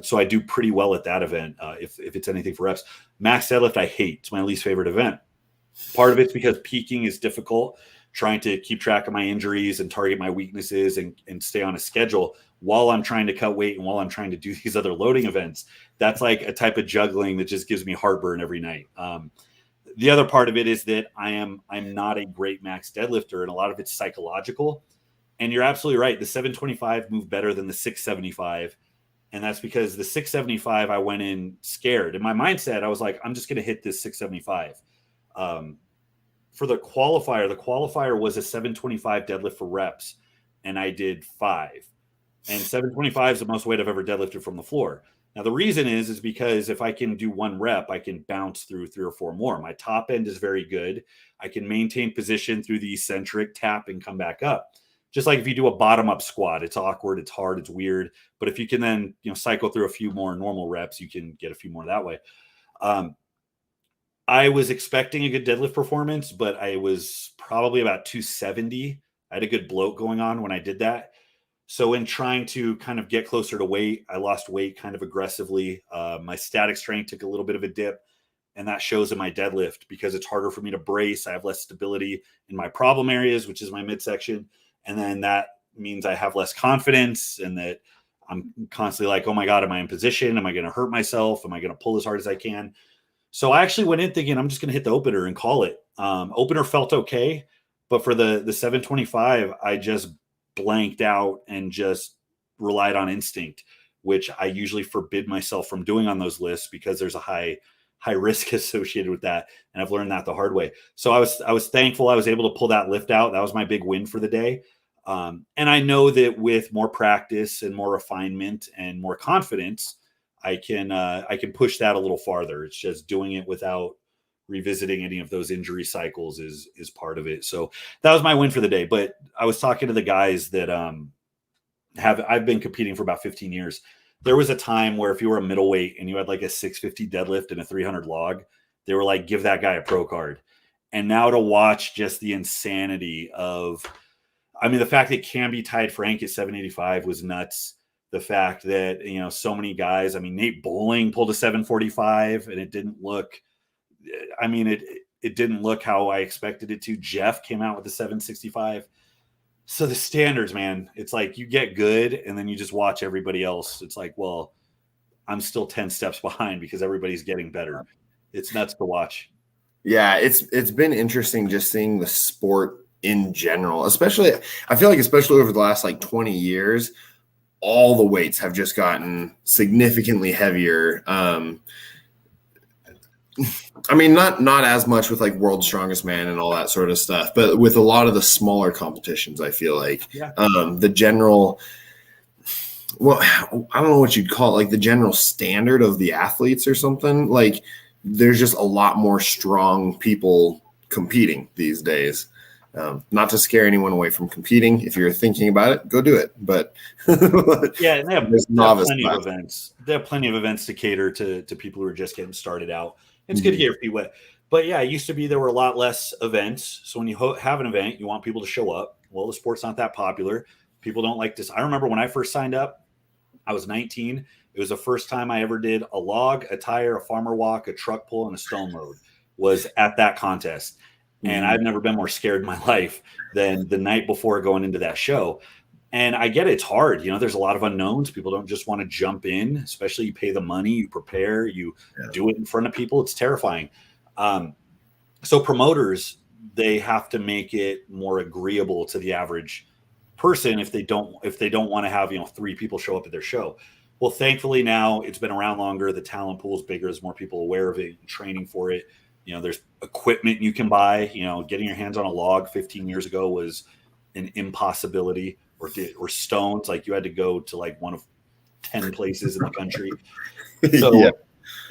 So I do pretty well at that event. If it's anything for reps, max deadlift, I hate. It's my least favorite event. Part of it's because peaking is difficult, trying to keep track of my injuries and target my weaknesses and stay on a schedule while I'm trying to cut weight and while I'm trying to do these other loading events. That's like a type of juggling that just gives me heartburn every night. The other part of it is that I'm not a great max deadlifter, and a lot of it's psychological. And you're absolutely right. The 725 moved better than the 675. And that's because the 675, I went in scared. In my mindset, I was like, I'm just going to hit this 675. For the qualifier was a 725 deadlift for reps, and I did 5. And 725 is the most weight I've ever deadlifted from the floor. Now, the reason is because if I can do 1 rep, I can bounce through 3 or 4 more. My top end is very good. I can maintain position through the eccentric, tap, and come back up. Just like if you do a bottom-up squat, it's awkward, it's hard, it's weird. But if you can then cycle through a few more normal reps, you can get a few more that way. I was expecting a good deadlift performance, but I was probably about 270. I had a good bloat going on when I did that. So in trying to kind of get closer to weight, I lost weight kind of aggressively. My static strength took a little bit of a dip, and that shows in my deadlift because it's harder for me to brace. I have less stability in my problem areas, which is my midsection. And then that means I have less confidence and that I'm constantly like, oh my God, am I in position? Am I going to hurt myself? Am I going to pull as hard as I can? So I actually went in thinking I'm just going to hit the opener and call it. Opener felt okay. But for the 725, I just blanked out and just relied on instinct, which I usually forbid myself from doing on those lists because there's a high risk associated with that. And I've learned that the hard way. So I was thankful I was able to pull that lift out. That was my big win for the day. And I know that with more practice and more refinement and more confidence, I can push that a little farther. It's just doing it without revisiting any of those injury cycles is part of it. So that was my win for the day. But I was talking to the guys that I've been competing for about 15 years. There was a time where if you were a middleweight and you had like a 650 deadlift and a 300 log, they were like, give that guy a pro card. And now to watch just the insanity of, the fact that Camby tied Frank at 785 was nuts. The fact that, so many guys, Nate Bowling pulled a 745 and it didn't look, it didn't look how I expected it to. Jeff came out with a 765. So the standards, man, it's like you get good and then you just watch everybody else. It's like, well, I'm still 10 steps behind because everybody's getting better. It's nuts to watch. Yeah, it's been interesting just seeing the sport in general, especially I feel like especially over the last like 20 years, all the weights have just gotten significantly heavier. I mean, not as much with like World's Strongest Man and all that sort of stuff, but with a lot of the smaller competitions, I feel like the general, well, I don't know what you'd call it, like the general standard of the athletes or something. Like there's just a lot more strong people competing these days. Not to scare anyone away from competing. If you're thinking about it, go do it. But yeah, and they have plenty class. of events. They have plenty of events to cater to people who are just getting started out. It's good to get your feet wet. But yeah, it used to be there were a lot less events. So when you have an event, you want people to show up. Well, the sport's not that popular. People don't like this. I remember when I first signed up, I was 19. It was the first time I ever did a log, a tire, a farmer walk, a truck pull, and a stone load was at that contest. And I've never been more scared in my life than the night before going into that show. And I get it's hard. You know, there's a lot of unknowns. People don't just want to jump in, especially you pay the money, you prepare, you do it in front of people. It's terrifying. So promoters, they have to make it more agreeable to the average person if they don't want to have, 3 people show up at their show. Well, thankfully now it's been around longer. The talent pool is bigger. There's more people aware of it, training for it. There's equipment you can buy. Getting your hands on a log 15 years ago was an impossibility, or stones. Like you had to go to like one of 10 places in the country. So,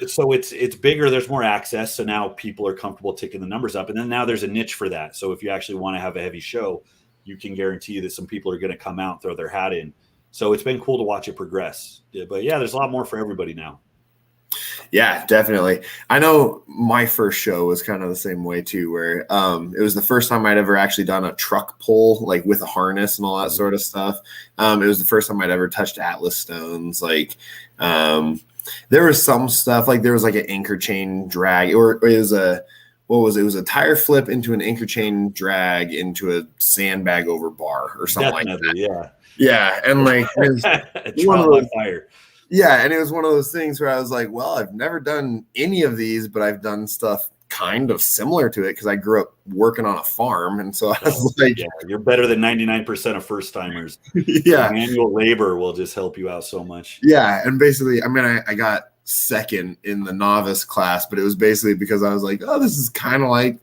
so it's bigger. There's more access. So now people are comfortable ticking the numbers up. And then now there's a niche for that. So if you actually want to have a heavy show, you can guarantee that some people are going to come out and throw their hat in. So it's been cool to watch it progress. But yeah, there's a lot more for everybody now. Yeah, definitely. I know my first show was kind of the same way too, where it was the first time I'd ever actually done a truck pull, like with a harness and all that sort of stuff. It was the first time I'd ever touched Atlas stones. Like there was some stuff, like there was like an anchor chain drag, or it was a, what was it? It was a tire flip into an anchor chain drag into a sandbag over bar or something like that. Yeah. Yeah. And like, trial by fire. Yeah, and it was one of those things where I was like, well, I've never done any of these, but I've done stuff kind of similar to it because I grew up working on a farm. And so I was like, yeah, you're better than 99% of first timers. Yeah. Manual labor will just help you out so much. Yeah. And basically, I mean, I got second in the novice class, but it was basically because I was like, oh, this is kind of like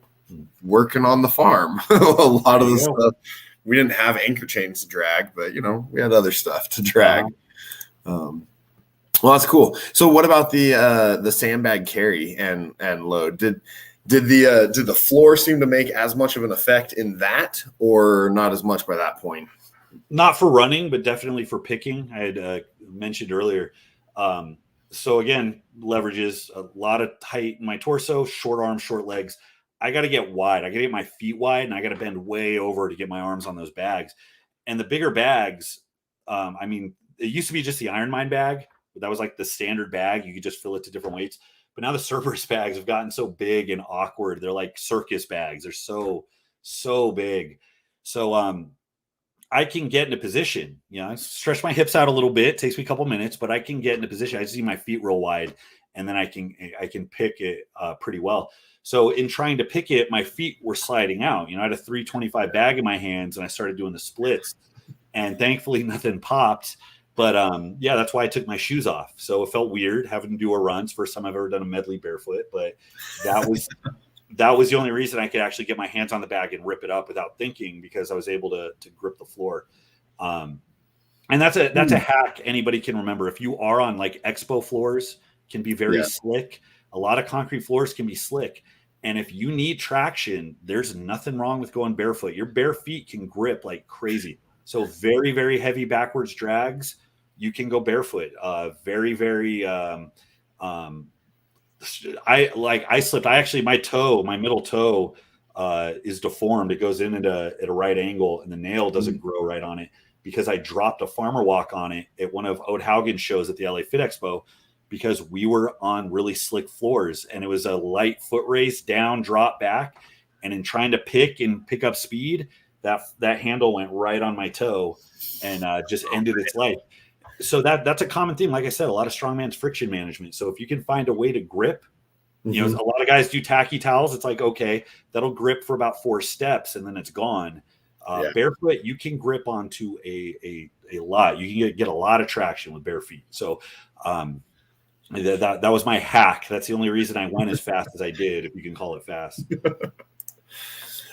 working on the farm. A lot of the stuff, we didn't have anchor chains to drag, but, we had other stuff to drag. Well, that's cool. So what about the sandbag carry and load? Did the floor seem to make as much of an effect in that, or not as much by that point? Not for running, but definitely for picking. I had mentioned earlier. So again, leverages a lot of height in my torso, short arms, short legs. I got to get wide. I got to get my feet wide, and I got to bend way over to get my arms on those bags. And the bigger bags, I mean, it used to be just the Ironmine bag. That was like the standard bag. You could just fill it to different weights. But now the Cerberus bags have gotten so big and awkward. They're like circus bags. They're so big. So I can get in a position. I stretch my hips out a little bit. It takes me a couple minutes, but I can get in a position. I just need my feet real wide, and then I can pick it pretty well. So in trying to pick it, my feet were sliding out. I had a 325 bag in my hands, and I started doing the splits. And thankfully, nothing popped. But yeah, that's why I took my shoes off. So it felt weird having to do a run. It's the first time I've ever done a medley barefoot. But that was the only reason I could actually get my hands on the bag and rip it up without thinking, because I was able to grip the floor. And that's a hack anybody can remember. If you are on like expo floors, can be very slick. A lot of concrete floors can be slick. And if you need traction, there's nothing wrong with going barefoot. Your bare feet can grip like crazy. So very, very heavy backwards drags, you can go barefoot. Very, very. I slipped. My middle toe is deformed. It goes in at a right angle, and the nail doesn't grow right on it because I dropped a farmer walk on it at one of Ode Haugen's shows at the LA Fit Expo, because we were on really slick floors, and it was a light foot race, down, drop back, and in trying to pick up speed, that handle went right on my toe and just ended its life. So that's a common theme. Like I said, a lot of strongman's friction management. So if you can find a way to grip, a lot of guys do tacky towels. It's like, okay, that'll grip for about 4 steps and then it's gone. Barefoot, you can grip onto a lot. You can get a lot of traction with bare feet. So That was my hack. That's the only reason I went as fast as I did, if you can call it fast.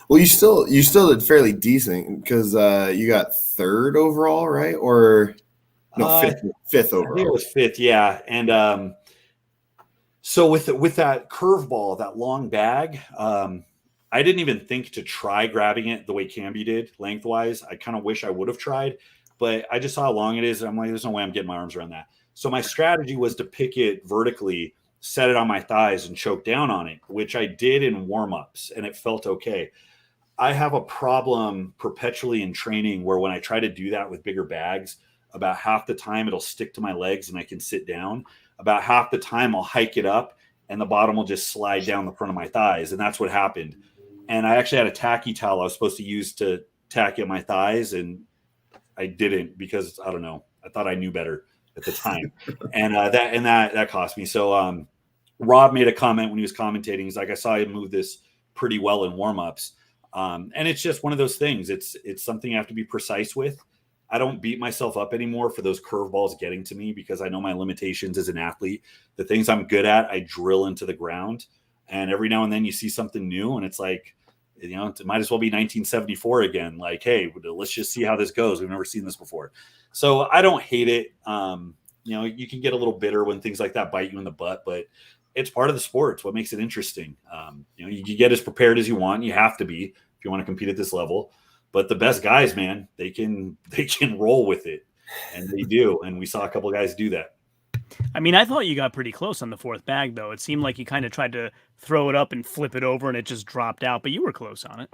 Well, you still did fairly decent because you got third overall, right? Or no, fifth overall. I think it was fifth, yeah. And so with that curveball, that long bag, I didn't even think to try grabbing it the way Camby did lengthwise. I kind of wish I would have tried, but I just saw how long it is, and I'm like, there's no way I'm getting my arms around that. So my strategy was to pick it vertically, set it on my thighs, and choke down on it, which I did in warm-ups, and it felt okay. I have a problem perpetually in training where when I try to do that with bigger bags, about half the time it'll stick to my legs and I can sit down. About half the time I'll hike it up and the bottom will just slide down the front of my thighs. And that's what happened. And I actually had a tacky towel I was supposed to use to tack at my thighs, and I didn't because, I don't know, I thought I knew better at the time. And that cost me. So Rob made a comment when he was commentating. He's like, I saw you move this pretty well in warm-ups. And it's just one of those things. It's something you have to be precise with. I don't beat myself up anymore for those curveballs getting to me because I know my limitations as an athlete. The things I'm good at, I drill into the ground. And every now and then you see something new, and it's like, you know, it might as well be 1974 again. Like, hey, let's just see how this goes. We've never seen this before. So I don't hate it. You know, you can get a little bitter when things like that bite you in the butt, but it's part of the sport. It's what makes it interesting. You know, you get as prepared as you want. You have to be if you want to compete at this level. But the best guys, man, they can roll with it, and they do. And we saw a couple of guys do that. I mean, I thought you got pretty close on the fourth bag, though. It seemed like you kind of tried to throw it up and flip it over, and it just dropped out. But you were close on it.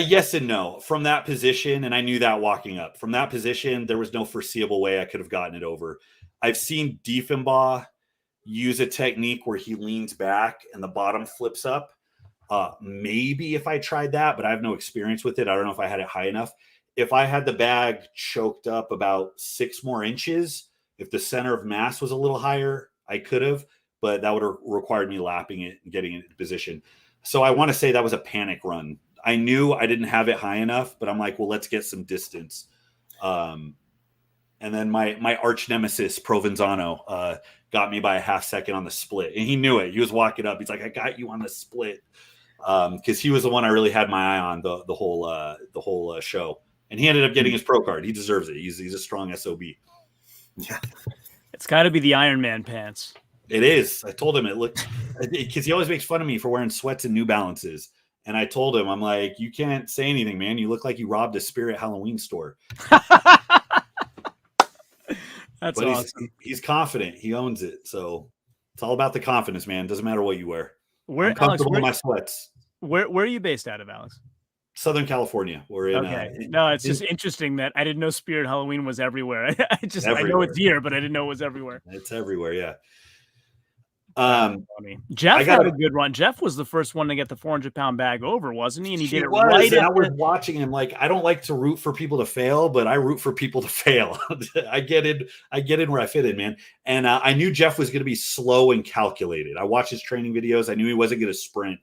Yes and no. From that position, and I knew that walking up. From that position, there was no foreseeable way I could have gotten it over. I've seen Diefenbaugh use a technique where he leans back and the bottom flips up. Maybe if I tried that, but I have no experience with it. I don't know if I had it high enough. If I had the bag choked up about 6 more inches, if the center of mass was a little higher, I could have, but that would have required me lapping it and getting it into position. So I want to say that was a panic run. I knew I didn't have it high enough, but I'm like, well, let's get some distance. And then my arch nemesis, Provenzano, got me by a half second on the split. And he knew it. He was walking up. He's like, I got you on the split. Because he was the one I really had my eye on the whole show. And he ended up getting his pro card. He deserves it. He's a strong SOB. Yeah. It's got to be the Iron Man pants. It is. I told him it looked – because he always makes fun of me for wearing sweats and New Balances. And I told him, I'm like, you can't say anything, man. You look like you robbed a Spirit Halloween store. That's but awesome. He's confident. He owns it. So it's all about the confidence, man. Doesn't matter what you wear. I'm comfortable in my sweats. Where are you based out of, Alex? Southern California. We're in. Okay. No, it's just interesting that I didn't know Spirit Halloween was everywhere. I know it's here, but I didn't know it was everywhere. It's everywhere. Yeah. Jeff had a good run. Jeff was the first one to get the 400-pound bag over, wasn't he? And he did it right. I was watching him. Like, I don't like to root for people to fail, but I root for people to fail. I get in where I fit in, man. And I knew Jeff was going to be slow and calculated. I watched his training videos. I knew he wasn't going to sprint.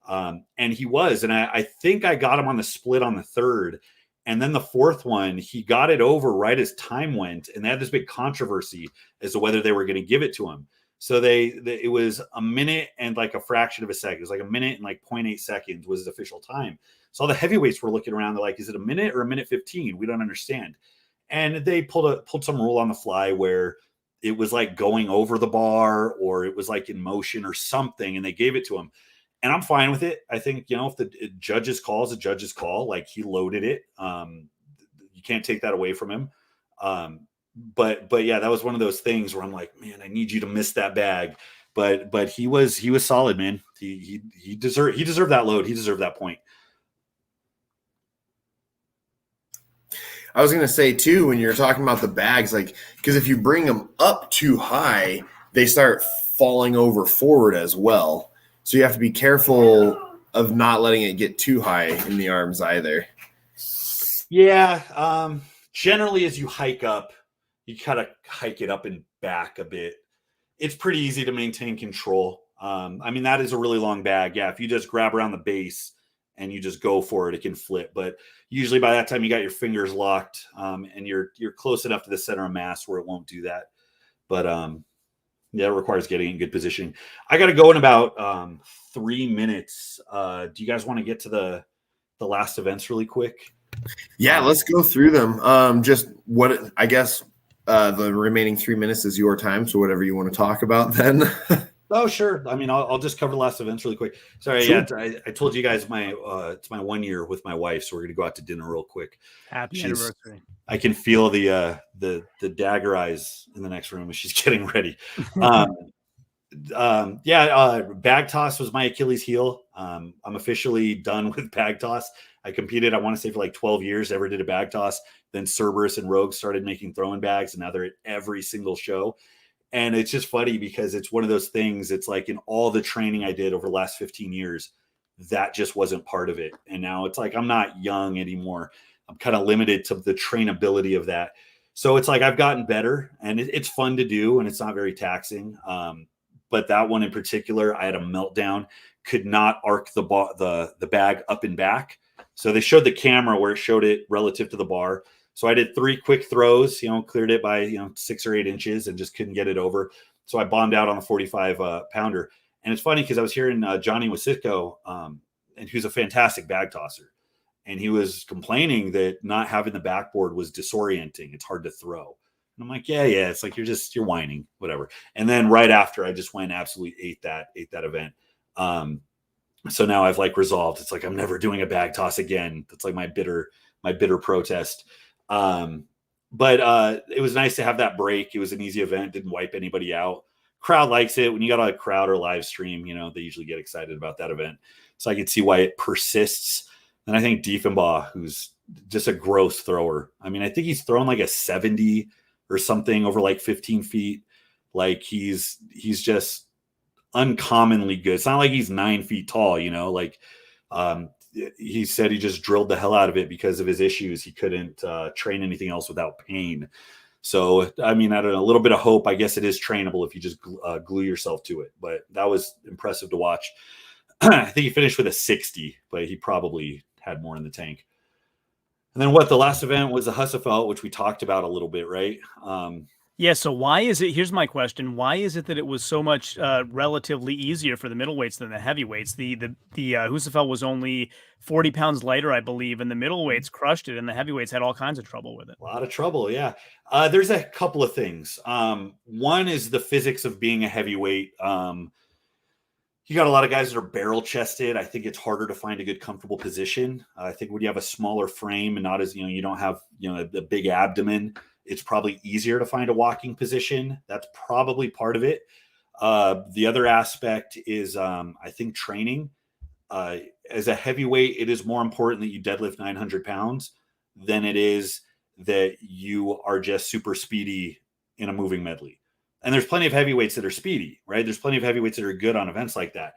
And he was. And I think I got him on the split on the third. And then the fourth one, he got it over right as time went. And they had this big controversy as to whether they were going to give it to him. So it was a minute and like a fraction of a second. It was like a minute and like 0.8 seconds was his official time. So all the heavyweights were looking around. They're like, is it a minute or a minute 15? We don't understand. And they pulled some rule on the fly where it was like going over the bar or it was like in motion or something. And they gave it to him. And I'm fine with it. I think, if the judge's call is a judge's call, like he loaded it. You can't take that away from him. But yeah, that was one of those things where I'm like, man, I need you to miss that bag. But he was solid, man. He deserved that load. He deserved that point. I was going to say too, when you're talking about the bags, like, because if you bring them up too high, they start falling over forward as well. So you have to be careful of not letting it get too high in the arms either. Yeah. Generally, as you hike up, you kind of hike it up and back a bit. It's pretty easy to maintain control. That is a really long bag. Yeah, if you just grab around the base and you just go for it, it can flip. But usually by that time, you got your fingers locked and you're close enough to the center of mass where it won't do that. But Yeah, it requires getting in good position. I got to go in about 3 minutes. Do you guys want to get to the last events really quick? Yeah, let's go through them. Just what I guess the remaining 3 minutes is your time. So whatever you want to talk about then. Oh, sure. I mean, I'll just cover the last events really quick. Sorry, Sure. yeah, I told you guys it's my 1 year with my wife, so we're gonna go out to dinner real quick. Happy anniversary. I can feel the dagger eyes in the next room as she's getting ready. Bag toss was my Achilles heel. I'm officially done with bag toss. I competed, I want to say, for like 12 years, never did a bag toss. Then Cerberus and Rogue started making throwing bags, and now they're at every single show. And it's just funny because it's one of those things. It's like in all the training I did over the last 15 years, that just wasn't part of it. And now it's like I'm not young anymore. I'm kind of limited to the trainability of that. So it's like I've gotten better, and it's fun to do, and it's not very taxing. But that one in particular, I had a meltdown. Could not arc the bag up and back. So they showed the camera where it showed it relative to the bar. So I did 3 quick throws, cleared it by 6 or 8 inches, and just couldn't get it over. So I bombed out on the 45 pounder. And it's funny because I was hearing Johnny Wasitko, and who's a fantastic bag tosser. And he was complaining that not having the backboard was disorienting. It's hard to throw. And I'm like, yeah. It's like you're whining, whatever. And then right after, I just went absolutely ate that event. So now I've like resolved. It's like I'm never doing a bag toss again. That's like my bitter protest. But it was nice to have that break. It was an easy event. Didn't wipe anybody out. Crowd likes it. When you got a crowd or live stream, they usually get excited about that event. So I could see why it persists. And I think Diefenbaugh, who's just a gross thrower. I mean, I think he's thrown like a 70 or something over like 15 feet. Like he's just uncommonly good. It's not like he's 9 feet tall, he said he just drilled the hell out of it because of his issues. He couldn't train anything else without pain. So, I mean, I don't know, a little bit of hope. I guess it is trainable if you just glue yourself to it. But that was impressive to watch. I think he finished with a 60, but he probably had more in the tank. And then the last event was the Husafeld, which we talked about a little bit, right? Yeah, so why is it, here's my question, why is it that it was so much relatively easier for the middleweights than the heavyweights? The Husafeld was only 40 pounds lighter, I believe, and the middleweights crushed it, and the heavyweights had all kinds of trouble with it. A lot of trouble, yeah. There's a couple of things. One is the physics of being a heavyweight. You got a lot of guys that are barrel chested. I think it's harder to find a good comfortable position. I think when you have a smaller frame and not as, you don't have, the big abdomen, it's probably easier to find a walking position. That's probably part of it. The other aspect is, I think, training. As a heavyweight, it is more important that you deadlift 900 pounds than it is that you are just super speedy in a moving medley. And there's plenty of heavyweights that are speedy, right? There's plenty of heavyweights that are good on events like that.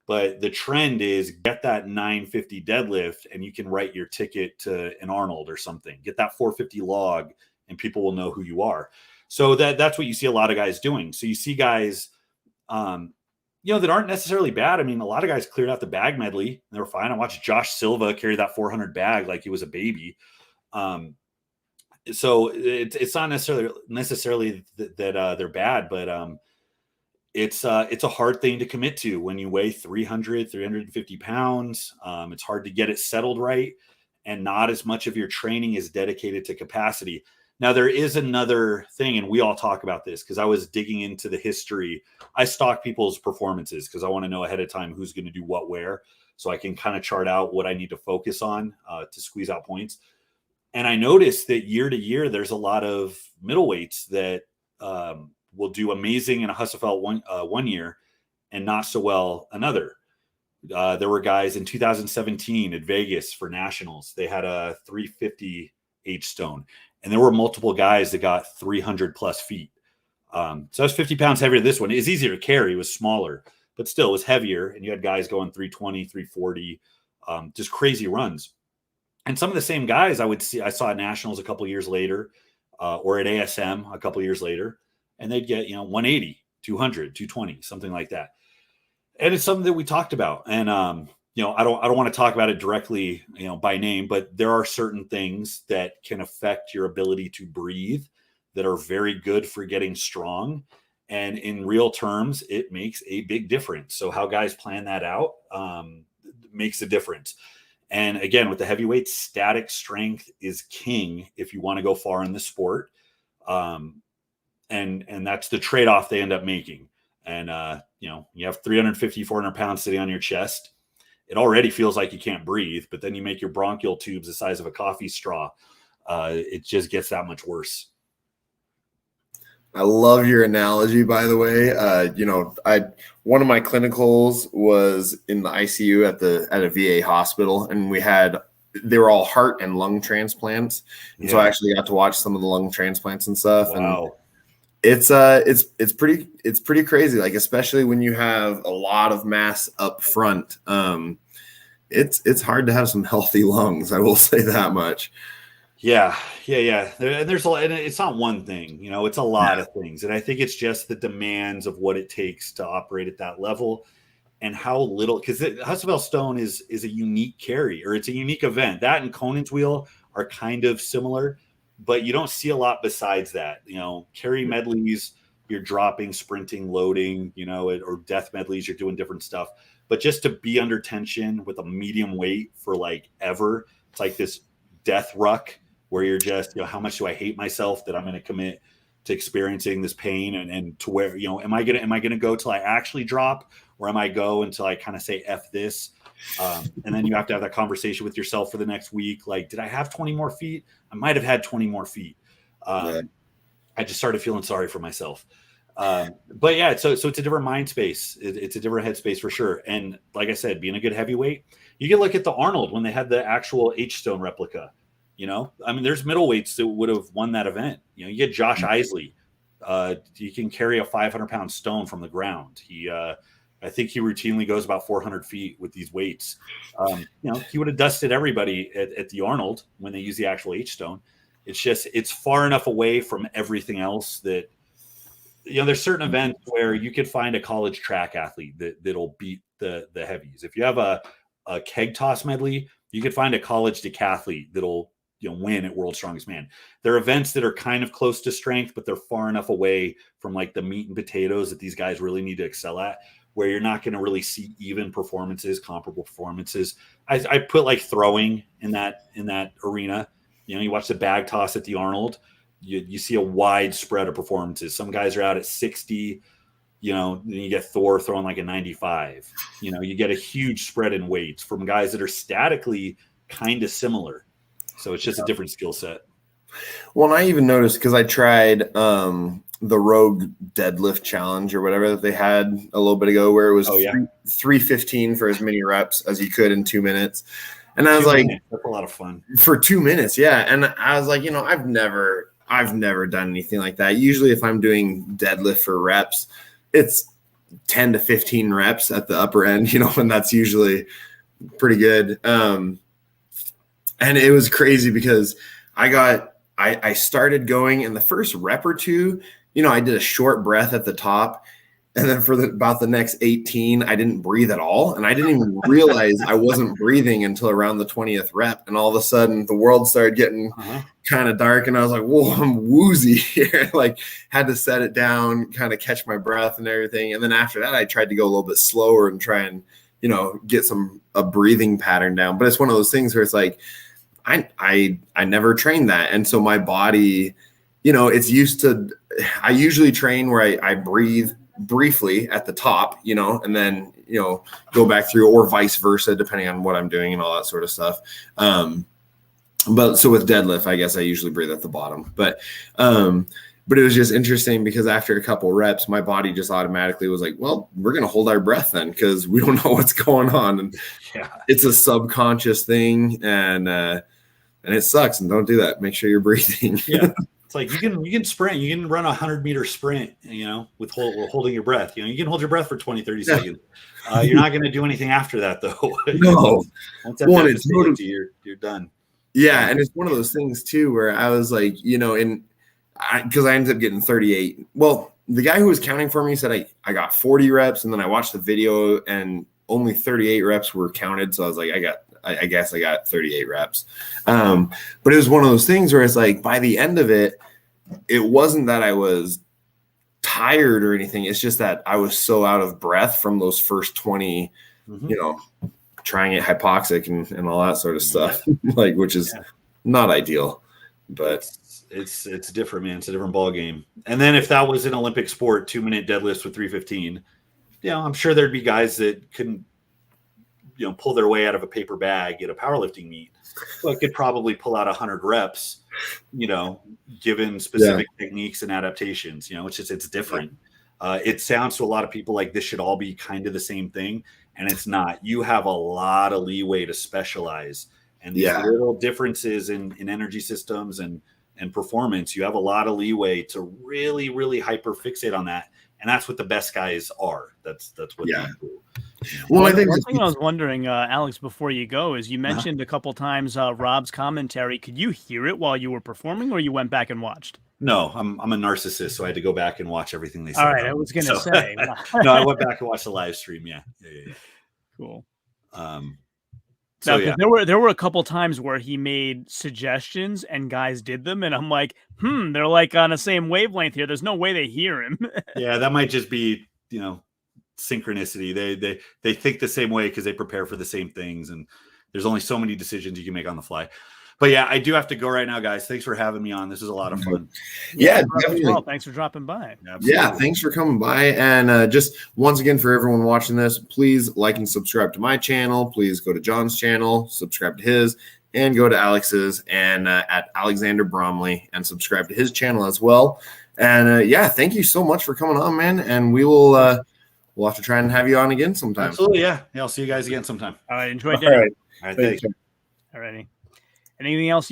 But the trend is get that 950 deadlift and you can write your ticket to an Arnold or something. Get that 450 log and people will know who you are. So that's what you see a lot of guys doing. So you see guys, that aren't necessarily bad. I mean, a lot of guys cleared out the bag medley and they were fine. I watched Josh Silva carry that 400 bag like he was a baby. So it's not necessarily that they're bad, but it's a hard thing to commit to when you weigh 350 pounds. It's hard to get it settled right, and not as much of your training is dedicated to capacity. Now, there is another thing, and we all talk about this because I was digging into the history. I stalk people's performances because I want to know ahead of time who's going to do what where, so I can kind of chart out what I need to focus on to squeeze out points. And I noticed that year to year, there's a lot of middleweights that will do amazing in a Husafeld one year and not so well another. There were guys in 2017 at Vegas for nationals. They had a 350 H-stone. And there were multiple guys that got 300 plus feet. So that's 50 pounds heavier than this one. It was easier to carry. It was smaller, but still it was heavier. And you had guys going 320, 340, just crazy runs. And some of the same guys I saw at nationals a couple years later, or at ASM a couple years later, and they'd get, 180, 200, 220, something like that. And it's something that we talked about. And, I don't want to talk about it directly, by name, but there are certain things that can affect your ability to breathe that are very good for getting strong. And in real terms, it makes a big difference. So how guys plan that out makes a difference. And again, with the heavyweights, static strength is king if you want to go far in the sport. And that's the trade-off they end up making. And, you have 350, 400 pounds sitting on your chest. It already feels like you can't breathe, but then you make your bronchial tubes the size of a coffee straw. It just gets that much worse. I love your analogy, by the way. One of my clinicals was in the ICU at a VA hospital, and they were all heart and lung transplants. And so I actually got to watch some of the lung transplants and stuff. Wow. And it's pretty crazy. Like, especially when you have a lot of mass up front, it's hard to have some healthy lungs. I will say that much. Yeah. There's a lot, and it's not one thing, it's a lot of things. And I think it's just the demands of what it takes to operate at that level and how little, because Husafell Stone is a unique carry, or it's a unique event. That and Conan's wheel are kind of similar, but you don't see a lot besides that. Carry medleys, you're dropping, sprinting, loading, or death medleys, you're doing different stuff. But just to be under tension with a medium weight for like ever, it's like this death ruck where you're just, how much do I hate myself that I'm going to commit to experiencing this pain, and to where, am I going to go till I actually drop, or am I go until I kind of say F this? And then you have to have that conversation with yourself for the next week. Like, did I have 20 more feet? I might've had 20 more feet. I just started feeling sorry for myself. But yeah, so it's a different mind space. It's a different headspace for sure. And like I said, being a good heavyweight, you can look at the Arnold when they had the actual H-Stone replica. There's middleweights that would have won that event. You get Josh Isley. He can carry a 500-pound stone from the ground. I think he routinely goes about 400 feet with these weights. He would have dusted everybody at the Arnold when they use the actual H-Stone. It's far enough away from everything else that, there's certain events where you could find a college track athlete that'll beat the heavies. If you have a keg toss medley, you could find a college decathlete that'll win at World's Strongest Man. There are events that are kind of close to strength, but they're far enough away from like the meat and potatoes that these guys really need to excel at, where you're not going to really see even performances, comparable performances. I put like throwing in that arena. You watch the bag toss at the Arnold, you see a wide spread of performances. Some guys are out at 60, then you get Thor throwing like a 95. You get a huge spread in weights from guys that are statically kind of similar. So it's just a different skill set. Well, and I even noticed, because I tried the Rogue deadlift challenge or whatever that they had a little bit ago, where it was 315 for as many reps as you could in 2 minutes. And I was like, that's a lot of fun for 2 minutes. Yeah. And I was like, I've never done anything like that. Usually if I'm doing deadlift for reps, it's 10 to 15 reps at the upper end, and that's usually pretty good. And it was crazy because I started going, in the first rep or two, I did a short breath at the top. And then for about the next 18, I didn't breathe at all. And I didn't even realize I wasn't breathing until around the 20th rep. And all of a sudden the world started getting kind of dark. And I was like, whoa, I'm woozy here. Like, had to set it down, kind of catch my breath and everything. And then after that, I tried to go a little bit slower and try and, get a breathing pattern down. But it's one of those things where it's like, I never trained that. And so my body, it's used to, I usually train where I breathe briefly at the top, and then, go back through, or vice versa, depending on what I'm doing and all that sort of stuff. But so with deadlift, I guess I usually breathe at the bottom, but it was just interesting because after a couple reps, my body just automatically was like, well, we're going to hold our breath then, because we don't know what's going on. And it's a subconscious thing, and it sucks. And don't do that. Make sure you're breathing. It's like you can sprint, you can run a 100-meter sprint, with holding your breath. You can hold your breath for 20, 30 seconds. You're not going to do anything after that, though. No. Once that you're done. Yeah, and it's one of those things too where I was like, because I ended up getting 38. Well, the guy who was counting for me said I got 40 reps, and then I watched the video and only 38 reps were counted. So I was like, I guess I got 38 reps. But it was one of those things where it's like, by the end of it, it wasn't that I was tired or anything. It's just that I was so out of breath from those first 20, trying it hypoxic and all that sort of stuff, like, which is not ideal, but it's different, man. It's a different ball game. And then if that was an Olympic sport, 2-minute deadlifts with 315, I'm sure there'd be guys that couldn't, pull their way out of a paper bag at a powerlifting meet, but could probably pull out 100 reps, given specific techniques and adaptations. It's different. It sounds to a lot of people like this should all be kind of the same thing, and it's not. You have a lot of leeway to specialize, and these little differences in energy systems and performance, you have a lot of leeway to really, really hyper fixate on that. And that's what the best guys are. That's what they do. Well, I think one thing I was wondering, Alex, before you go, is you mentioned a couple times Rob's commentary. Could you hear it while you were performing, or you went back and watched? No, I'm a narcissist, so I had to go back and watch everything they said. All right, I was going to say. No, I went back and watched the live stream. Yeah. Cool. So there were a couple times where he made suggestions and guys did them, and I'm like, they're like on the same wavelength here. There's no way they hear him. Yeah, that might just be synchronicity. They think the same way because they prepare for the same things, and there's only so many decisions you can make on the fly. But yeah, I do have to go right now, guys. Thanks for having me on. This is a lot of fun. Yeah, definitely. Well, thanks for dropping by. Absolutely. Yeah, thanks for coming by. And just once again, for everyone watching this, please like and subscribe to my channel. Please go to John's channel, subscribe to his, and go to Alex's and at Alexander Bromley and subscribe to his channel as well. And thank you so much for coming on, man. And we will we'll have to try and have you on again sometime. Absolutely, yeah. I'll see you guys again sometime. All right, enjoy dinner. All right, All right, thanks. All righty. Anything else you